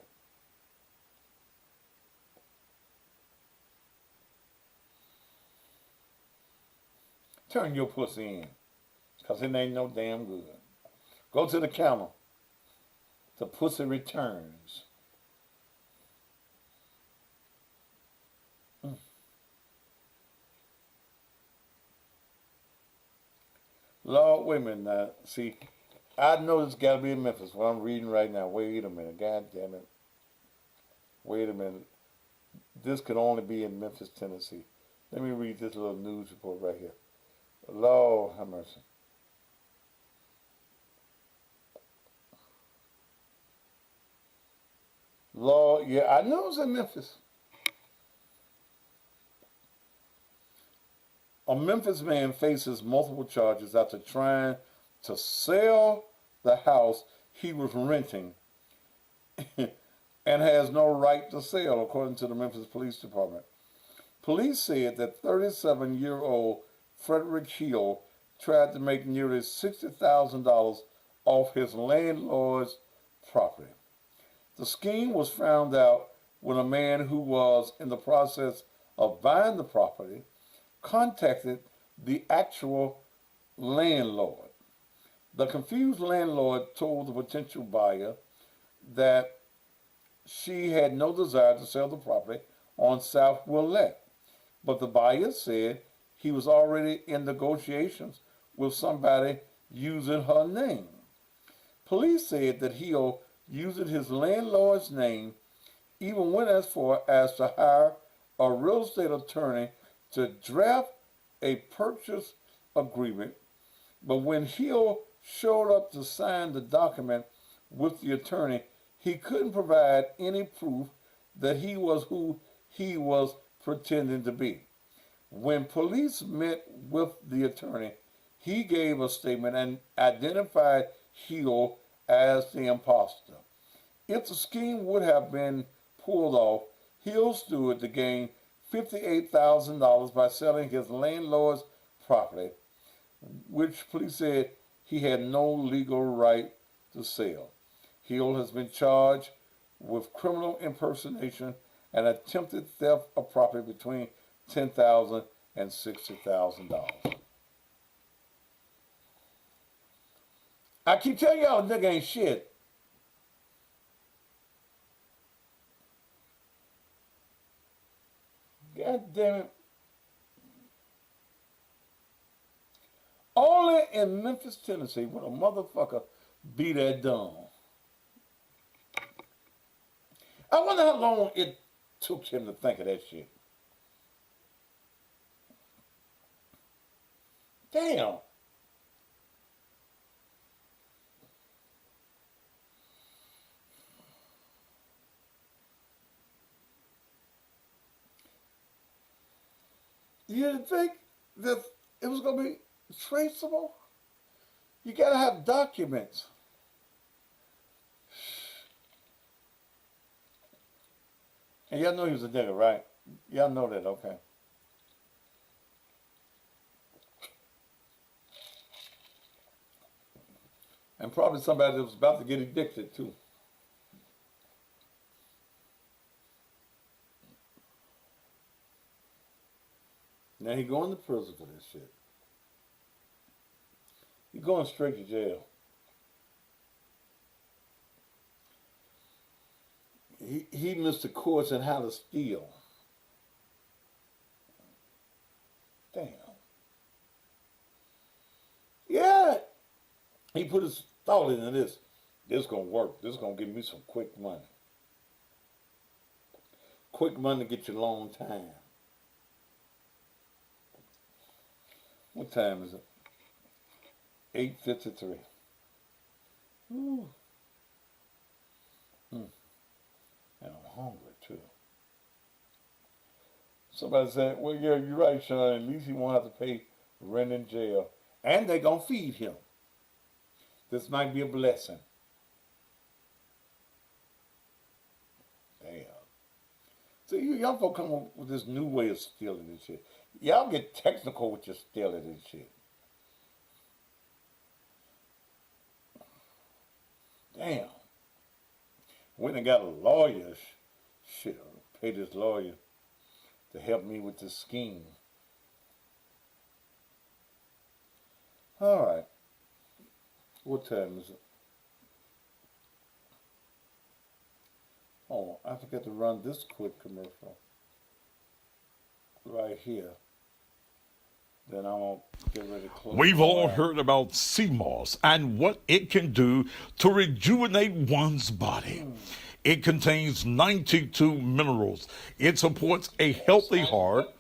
H: Turn your pussy in, because it ain't no damn good. Go to the counter. The pussy returns. Lord, wait a minute now. See, I know this got to be in Memphis, what I'm reading right now. Wait a minute. God damn it. Wait a minute. This could only be in Memphis, Tennessee. Let me read this little news report right here. Lord have mercy. Lord, yeah, I know it was in Memphis. A Memphis man faces multiple charges after trying to sell the house he was renting and has no right to sell, according to the Memphis Police Department. Police said that 37-year-old Frederick Hill tried to make nearly $60,000 off his landlord's property. The scheme was found out when a man who was in the process of buying the property contacted the actual landlord. The confused landlord told the potential buyer that she had no desire to sell the property on South Willette, but the buyer said he was already in negotiations with somebody using her name. Police said that Hill, using his landlord's name, even went as far as to hire a real estate attorney to draft a purchase agreement, but when Hill showed up to sign the document with the attorney, he couldn't provide any proof that he was who he was pretending to be. When police met with the attorney, he gave a statement and identified Hill as the imposter. If the scheme would have been pulled off, Hill stood to gain $58,000 by selling his landlord's property, which police said he had no legal right to sell. Hill has been charged with criminal impersonation and attempted theft of property between $10,000 and $60,000. I keep telling y'all, nigga ain't shit. God damn it. Only in Memphis, Tennessee would a motherfucker be that dumb. I wonder how long it took him to think of that shit. Damn. You didn't think that it was going to be traceable? You got to have documents. And y'all know he was a nigga, right? Y'all know that, okay. And probably somebody that was about to get addicted, too. Now he going to prison for this shit. He going straight to jail. He missed the course on how to steal. Damn. Yeah. He put his thought into this. This gonna work. This gonna give me some quick money. Quick money to get you a long time. What time is it? 8:53. Ooh. And I'm hungry too. Somebody said, well, yeah, you're right, Sean. At least he won't have to pay rent in jail. And they gonna feed him. This might be a blessing. Damn. So you young folk come up with this new way of stealing this shit. Y'all get technical with your stealing and shit. Damn. Went and got a lawyer. Shit, I paid this lawyer to help me with this scheme. All right. What time is it? Oh, I forgot to run this quick commercial. Right here. Then I'm going to get ready to close.
A: We've all heard about sea moss and what it can do to rejuvenate one's body. It contains 92 minerals. It supports a healthy heart,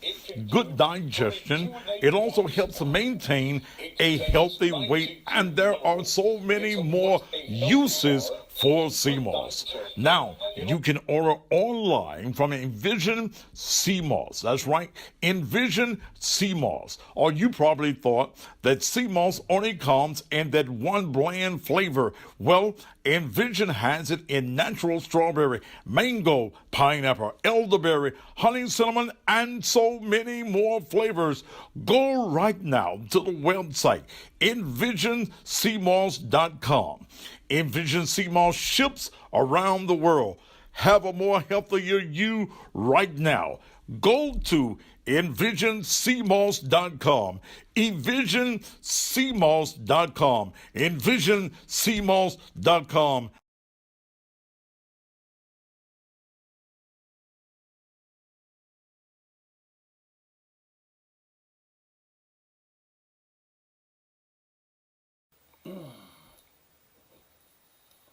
A: good digestion. It also helps maintain a healthy weight. And there are so many more uses for sea moss. Now, you can order online from Envision Sea Moss. That's right, Envision Sea Moss. Or you probably thought that sea moss only comes in that one bland flavor. Well, Envision has it in natural strawberry, mango, pineapple, elderberry, honey cinnamon, and so many more flavors. Go right now to the website, envisionseamoss.com. Envision Sea Moss ships around the world. Have a more healthier you right now. Go to envisionseamoss.com. Envisionseamoss.com. Envisionseamoss.com.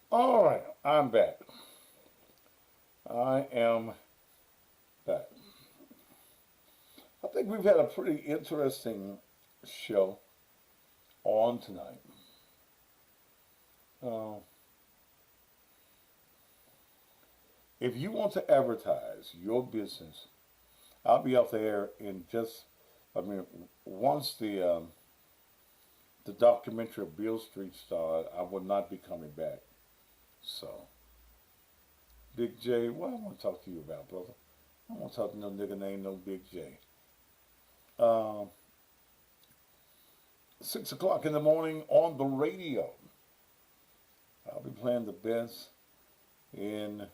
H: All right, I'm back. I am back. I think we've had a pretty interesting show on tonight. If you want to advertise your business, I'll be out there in once the documentary of Beale Street started, I will not be coming back. So, Big J, what I want to talk to you about, brother? I don't want to talk to no nigga named no Big J. 6 o'clock in the morning on the radio. I'll be playing the best in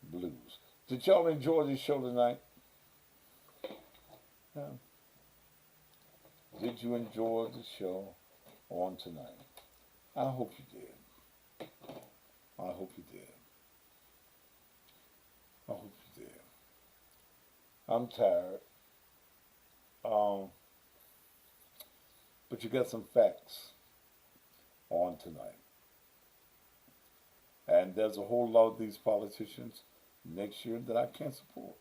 H: blues. Did y'all enjoy this show tonight? Yeah. Did you enjoy the show on tonight? I hope you did. I hope you did. I hope you did. I'm tired. But you got some facts on tonight. And there's a whole lot of these politicians next year that I can't support.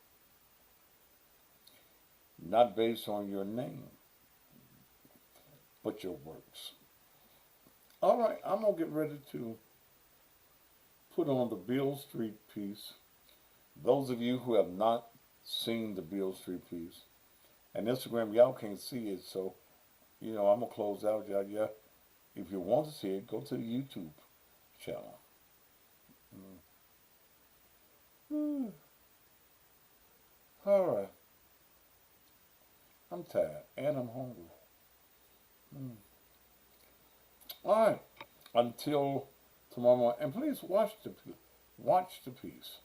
H: Not based on your name, but your works. All right, I'm going to get ready to put on the Beale Street piece. Those of you who have not seen the Beale Street piece, and Instagram, y'all can't see it, so, I'm going to close out. Yeah. If you want to see it, go to the YouTube channel. All right. I'm tired, and I'm hungry. All right. Until tomorrow morning. And please watch the piece.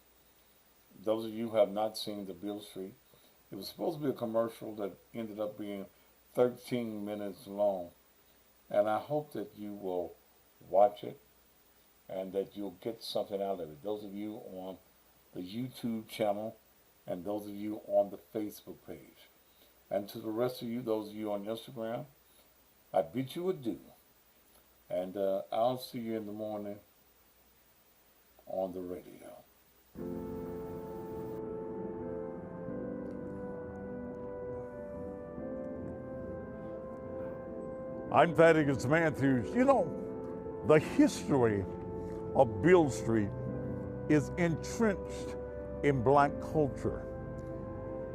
H: Those of you who have not seen the Beale Street, it was supposed to be a commercial that ended up being 13 minutes long. And I hope that you will watch it and that you'll get something out of it. Those of you on the YouTube channel and those of you on the Facebook page. And to the rest of you, those of you on Instagram, I bid you adieu. And I'll see you in the morning on the radio.
A: I'm Thaddeus Matthews. The history of Beale Street is entrenched in black culture.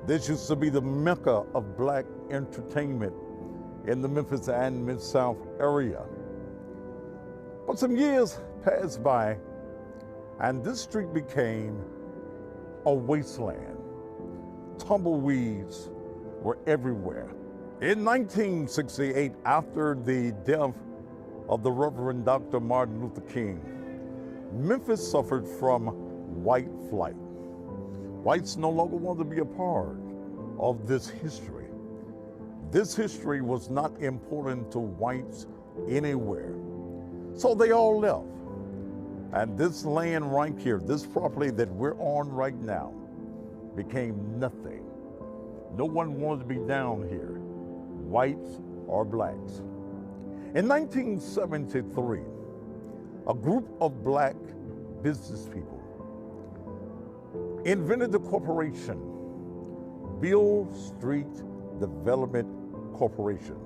A: This used to be the mecca of black entertainment in the Memphis and Mid-South area. But some years passed by, and this street became a wasteland. Tumbleweeds were everywhere. In 1968, after the death of the Reverend Dr. Martin Luther King, Memphis suffered from white flight. Whites no longer wanted to be a part of this history. This history was not important to whites anywhere. So they all left. And this land right here, this property that we're on right now, became nothing. No one wanted to be down here, whites or blacks. In 1973, a group of black business people invented the corporation, Beale Street Development Corporation,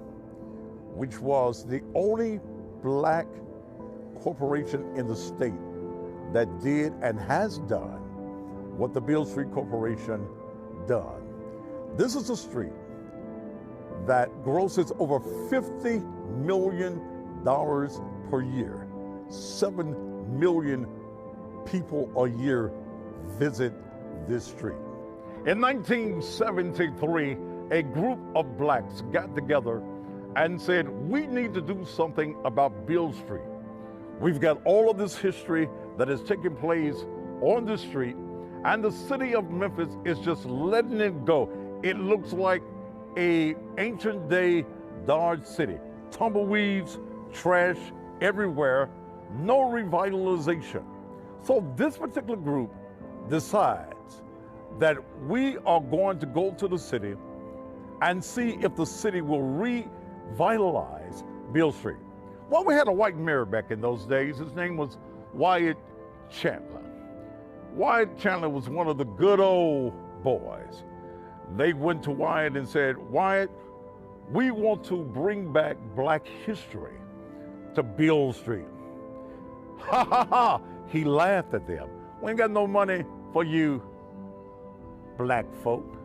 A: which was the only black corporation in the state that did and has done what the Beale Street Corporation done. This is a street that grosses over $50 million per year. 7 million people a year visit this street. In 1973, a group of blacks got together and said, we need to do something about Beale Street.
I: We've got all of this history that is taking place on the street, and the city of Memphis is just letting it go. It looks like a ancient day Dodge City. Tumbleweeds, trash everywhere, no revitalization. So this particular group decides that we are going to go to the city and see if the city will revitalize Beale Street. Well, we had a white mayor back in those days. His name was Wyatt Chandler. Wyatt Chandler was one of the good old boys. They went to Wyatt and said, Wyatt, we want to bring back black history to Beale Street. Ha ha ha! He laughed at them. We ain't got no money for you, black folk.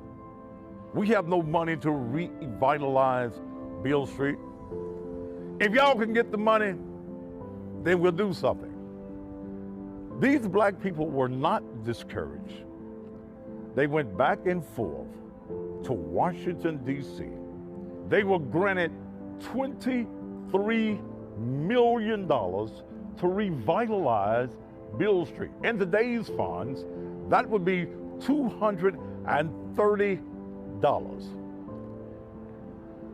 I: We have no money to revitalize Beale Street. If y'all can get the money, then we'll do something. These black people were not discouraged. They went back and forth to Washington, D.C. They were granted $23 million to revitalize Beale Street. In today's funds, that would be $230.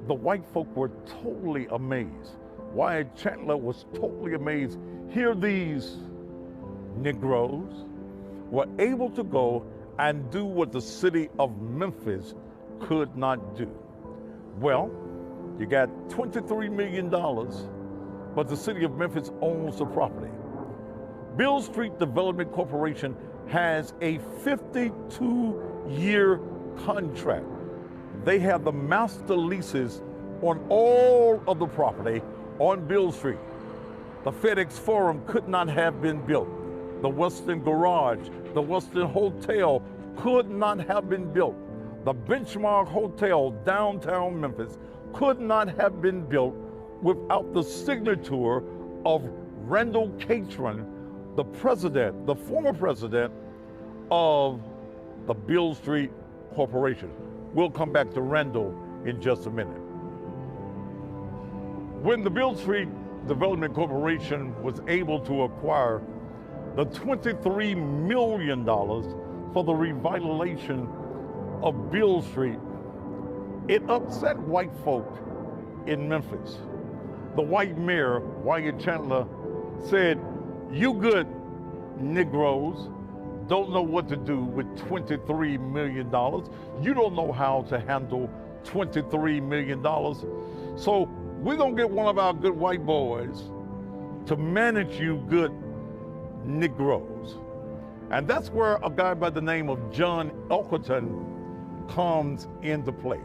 I: The white folk were totally amazed. Wyatt Chandler was totally amazed. Here these Negroes were able to go and do what the city of Memphis could not do. Well, you got $23 million, but the city of Memphis owns the property. Beale Street Development Corporation has a 52-year contract. They have the master leases on all of the property on Beale Street. The FedEx Forum could not have been built. The Western Garage, the Western Hotel could not have been built. The Benchmark Hotel downtown Memphis could not have been built without the signature of Randall Catron, the president, the former president of the Beale Street Corporation. We'll come back to Randall in just a minute. When the Beale Street Development Corporation was able to acquire the $23 million for the revitalization of Beale Street, it upset white folk in Memphis. The white mayor, Wyatt Chandler, said, "You good Negroes don't know what to do with $23 million. You don't know how to handle $23 million. So we're gonna get one of our good white boys to manage you good Negroes." And that's where a guy by the name of John Elkerton comes into play.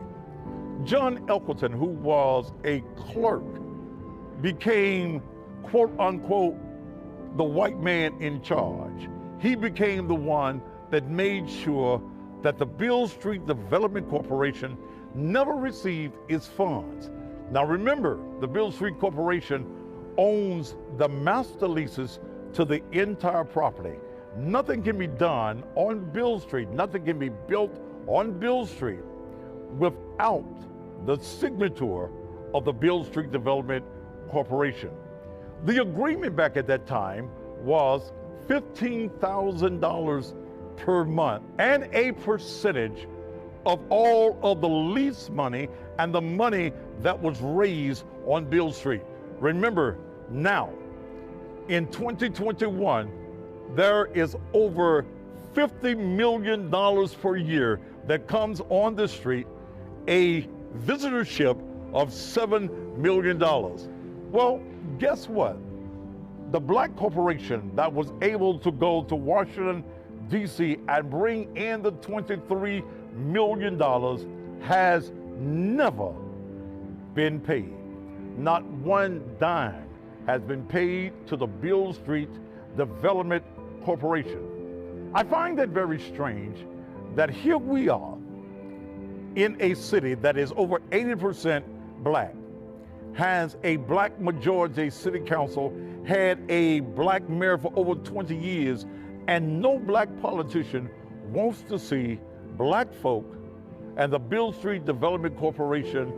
I: John Elkerton, who was a clerk, became, quote unquote, the white man in charge. He became the one that made sure that the Beale Street Development Corporation never received its funds. Now remember, the Beale Street Corporation owns the master leases to the entire property. Nothing can be done on Beale Street, nothing can be built on Beale Street without the signature of the Beale Street Development Corporation. The agreement back at that time was $15,000 per month and a percentage of all of the lease money and the money that was raised on Beale Street. Remember, now, in 2021, there is over $50 million per year that comes on the street, a visitorship of $7 million. Well, guess what? The black corporation that was able to go to Washington, D.C. and bring in the $23 million has never been paid. Not one dime has been paid to the Beale Street Development Corporation. I find that very strange that here we are in a city that is over 80% black, has a black majority city council, had a black mayor for over 20 years, and no black politician wants to see black folk and the Beale Street Development Corporation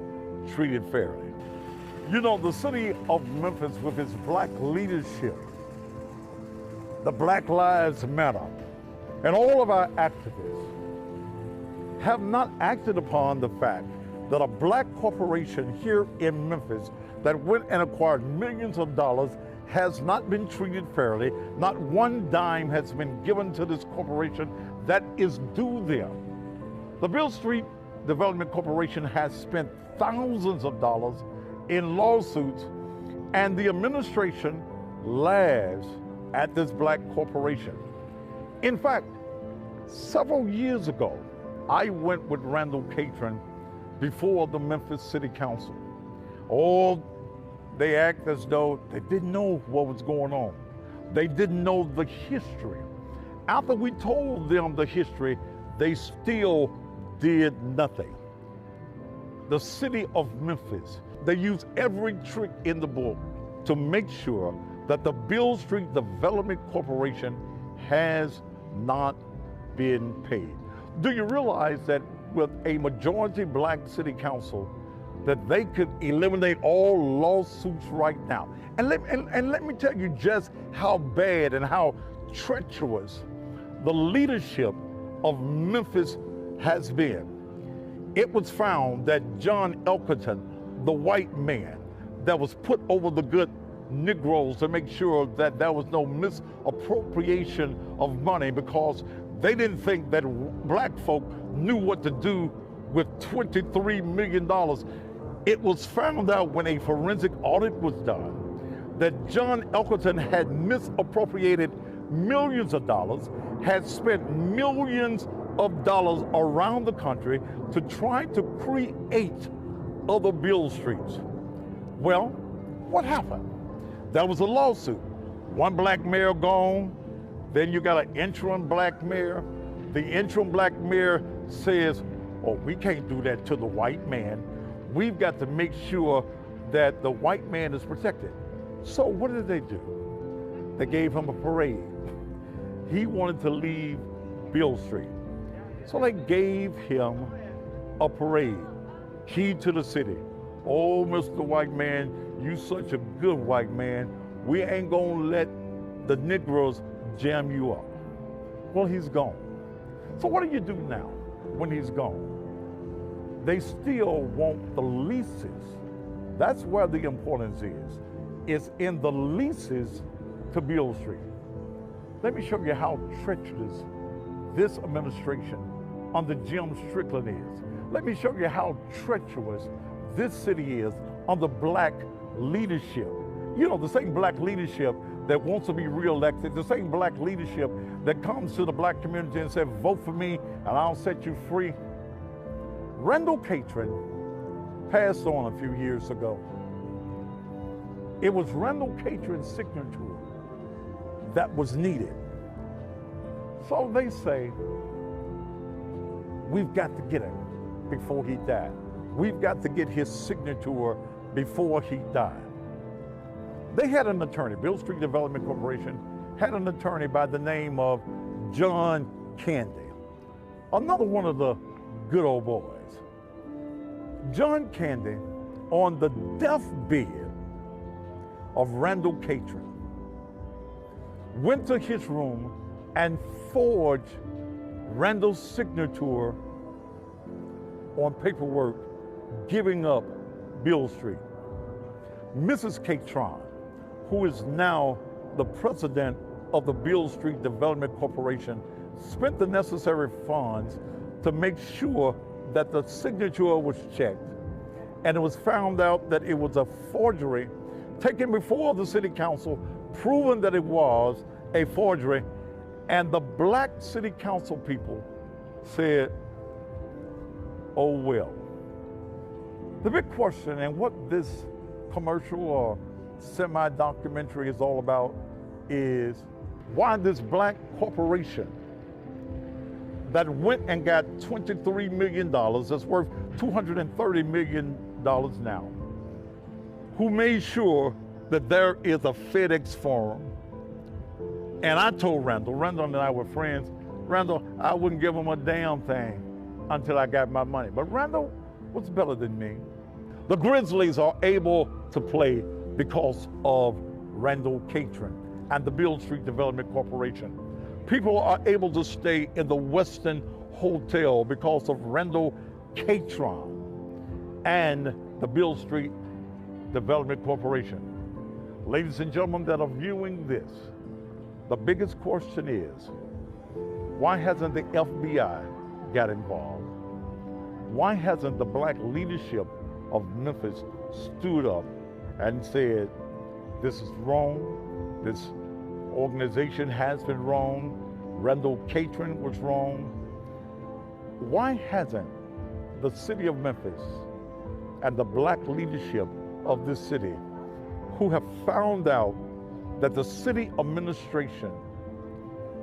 I: treated fairly.
A: You know, the city of Memphis, with its black leadership, the Black Lives Matter, and all of our activists have not acted upon the fact that a black corporation here in Memphis that went and acquired millions of dollars has not been treated fairly. Not one dime has been given to this corporation that is due them. The Beale Street Development Corporation has spent thousands of dollars in lawsuits, and the administration laughs at this black corporation. In fact, several years ago, I went with Randall Catron before the Memphis City Council. Oh, they act as though they didn't know what was going on. They didn't know the history. After we told them the history, they still did nothing. The city of Memphis, they use every trick in the book to make sure that the Beale Street Development Corporation has not been paid. Do you realize that with a majority black city council, that they could eliminate all lawsuits right now? And let me tell you just how bad and how treacherous the leadership of Memphis has been. It was found that John Elkerton, the white man that was put over the good Negroes to make sure that there was no misappropriation of money, because they didn't think that black folk knew what to do with $23 million. It was found out when a forensic audit was done that John Elkerton had misappropriated millions of dollars, had spent millions of dollars around the country to try to create other Beale Streets. Well, what happened? There was a lawsuit. One black mayor gone, then you got an interim black mayor. The interim black mayor says, oh, we can't do that to the white man. We've got to make sure that the white man is protected. So what did they do? They gave him a parade. He wanted to leave Beale Street. So they gave him a parade, key to the city. Oh, Mr. White Man, you such a good white man. We ain't gonna let the Negroes jam you up. Well, he's gone. So what do you do now when he's gone? They still want the leases. That's where the importance is. It's in the leases to Beale Street. Let me show you how treacherous this administration under Jim Strickland is. Let me show you how treacherous this city is under black leadership. You know, the same black leadership that wants to be reelected, the same black leadership that comes to the black community and says, vote for me and I'll set you free. Randall Catron passed on a few years ago. It was Randall Catron's signature that was needed. So they say, we've got to get him before he died. We've got to get his signature before he died. They had an attorney, Beale Street Development Corporation had an attorney by the name of John Candy, another one of the good old boys. John Candy, on the deathbed of Randall Catron, went to his room and forged Randall's signature on paperwork giving up Beale Street. Mrs. Catron, who is now the president of the Beale Street Development Corporation, spent the necessary funds to make sure that the signature was checked, and it was found out that it was a forgery taken before the city council, proven that it was a forgery, and the black city council people said, oh well. The big question, and what this commercial or semi-documentary is all about, is why this black corporation that went and got $23 million, that's worth $230 million now, who made sure that there is a FedEx Forum. And I told Randall and I were friends, Randall, I wouldn't give him a damn thing until I got my money. But Randall was better than me. The Grizzlies are able to play because of Randall Catron and the Beale Street Development Corporation. People are able to stay in the Westin Hotel because of Randall Catron and the Beale Street Development Corporation. Ladies and gentlemen that are viewing this, the biggest question is, why hasn't the FBI got involved? Why hasn't the black leadership of Memphis stood up and said, this is wrong, this organization has been wrong, Randall Catron was wrong? Why hasn't the city of Memphis and the black leadership of this city, who have found out that the city administration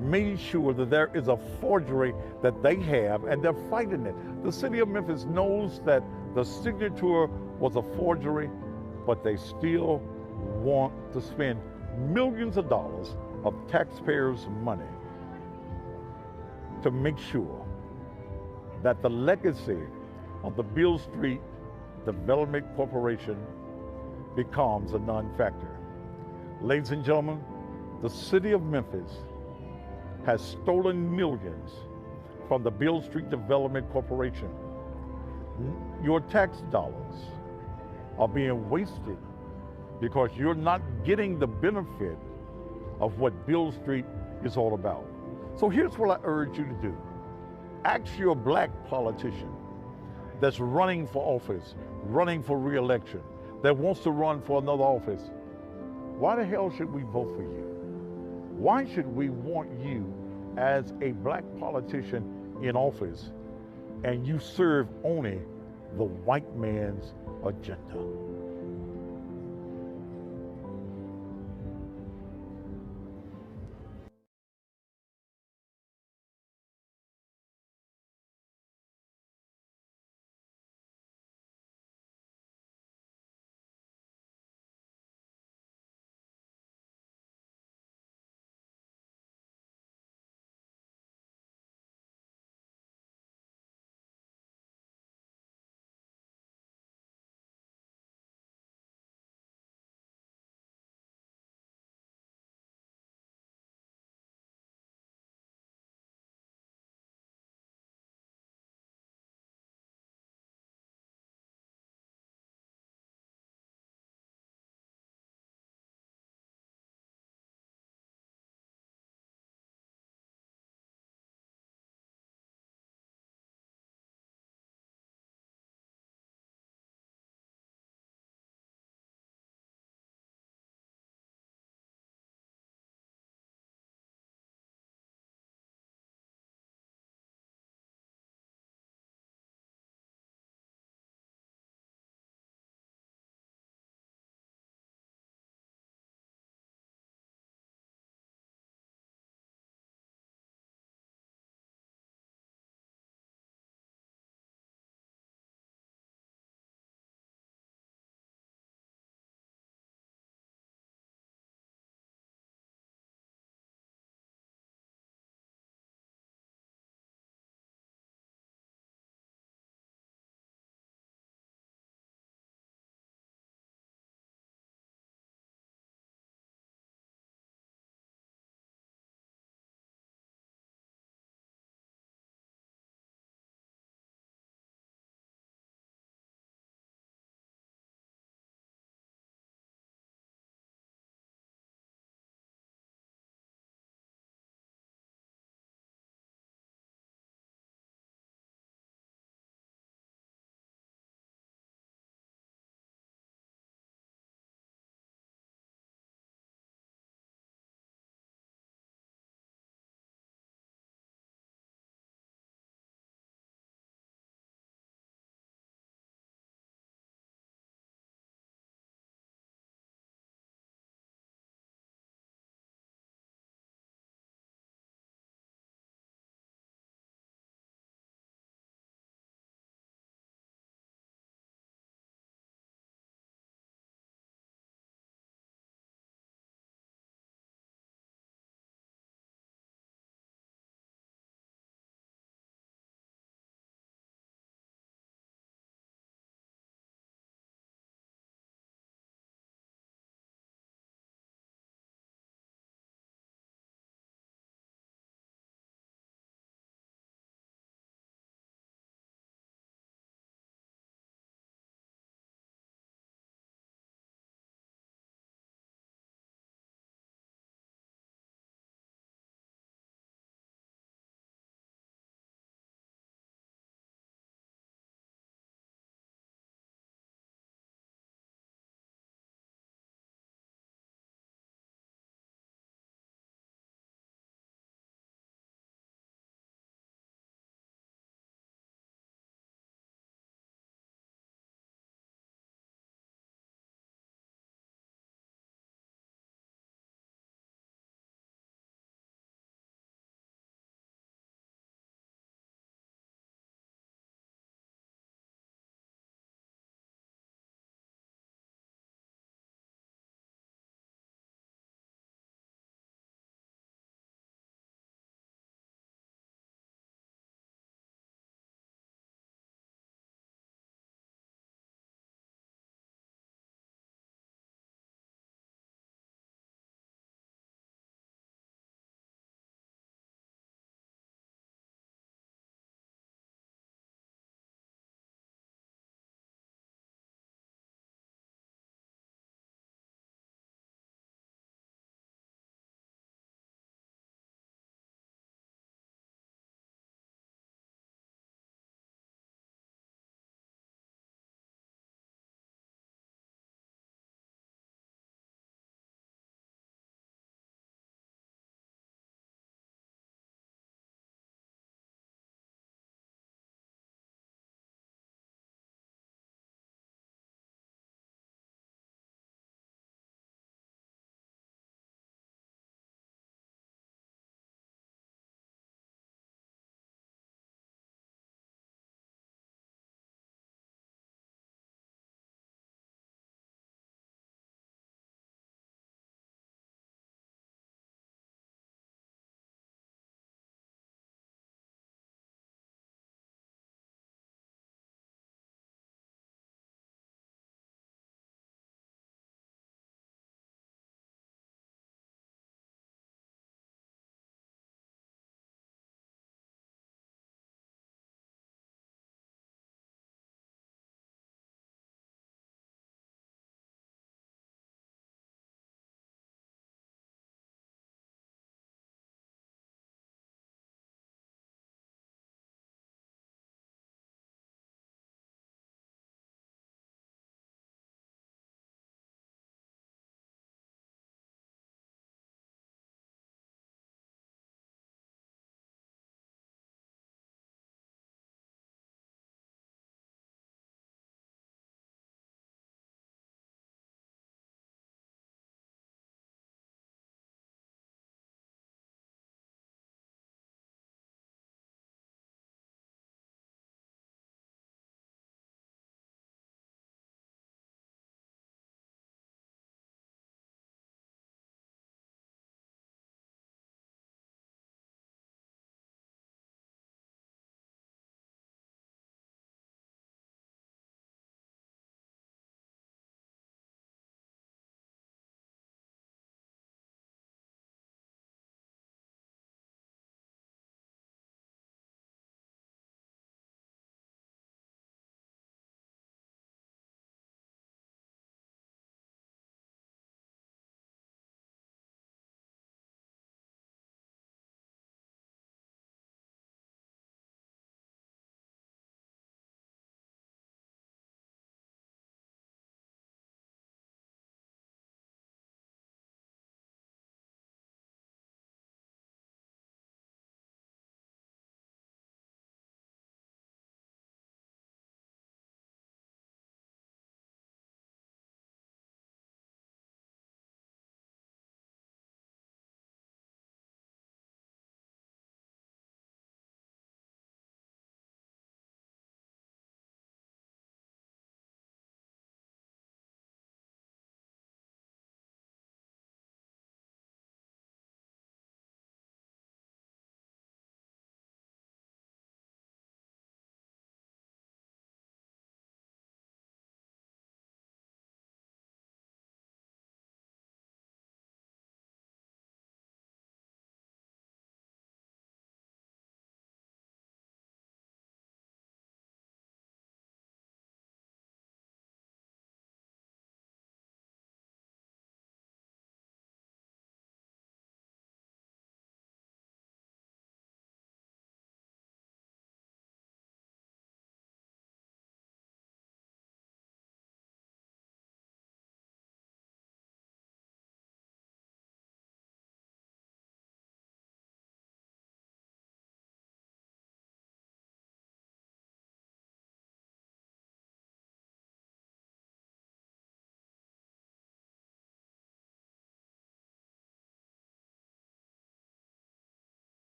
A: made sure that there is a forgery that they have and they're fighting it? The city of Memphis knows that the signature was a forgery, but they still want to spend millions of dollars of taxpayers' money to make sure that the legacy of the Beale Street Development Corporation becomes a non-factor. Ladies and gentlemen, the city of Memphis has stolen millions from the Beale Street Development Corporation. Your tax dollars are being wasted because you're not getting the benefit of what Beale Street is all about. So here's what I urge you to do. Ask your black politician that's running for office, running for re-election, that wants to run for another office, why the hell should we vote for you? Why should we want you as a black politician in office and you serve only the white man's agenda?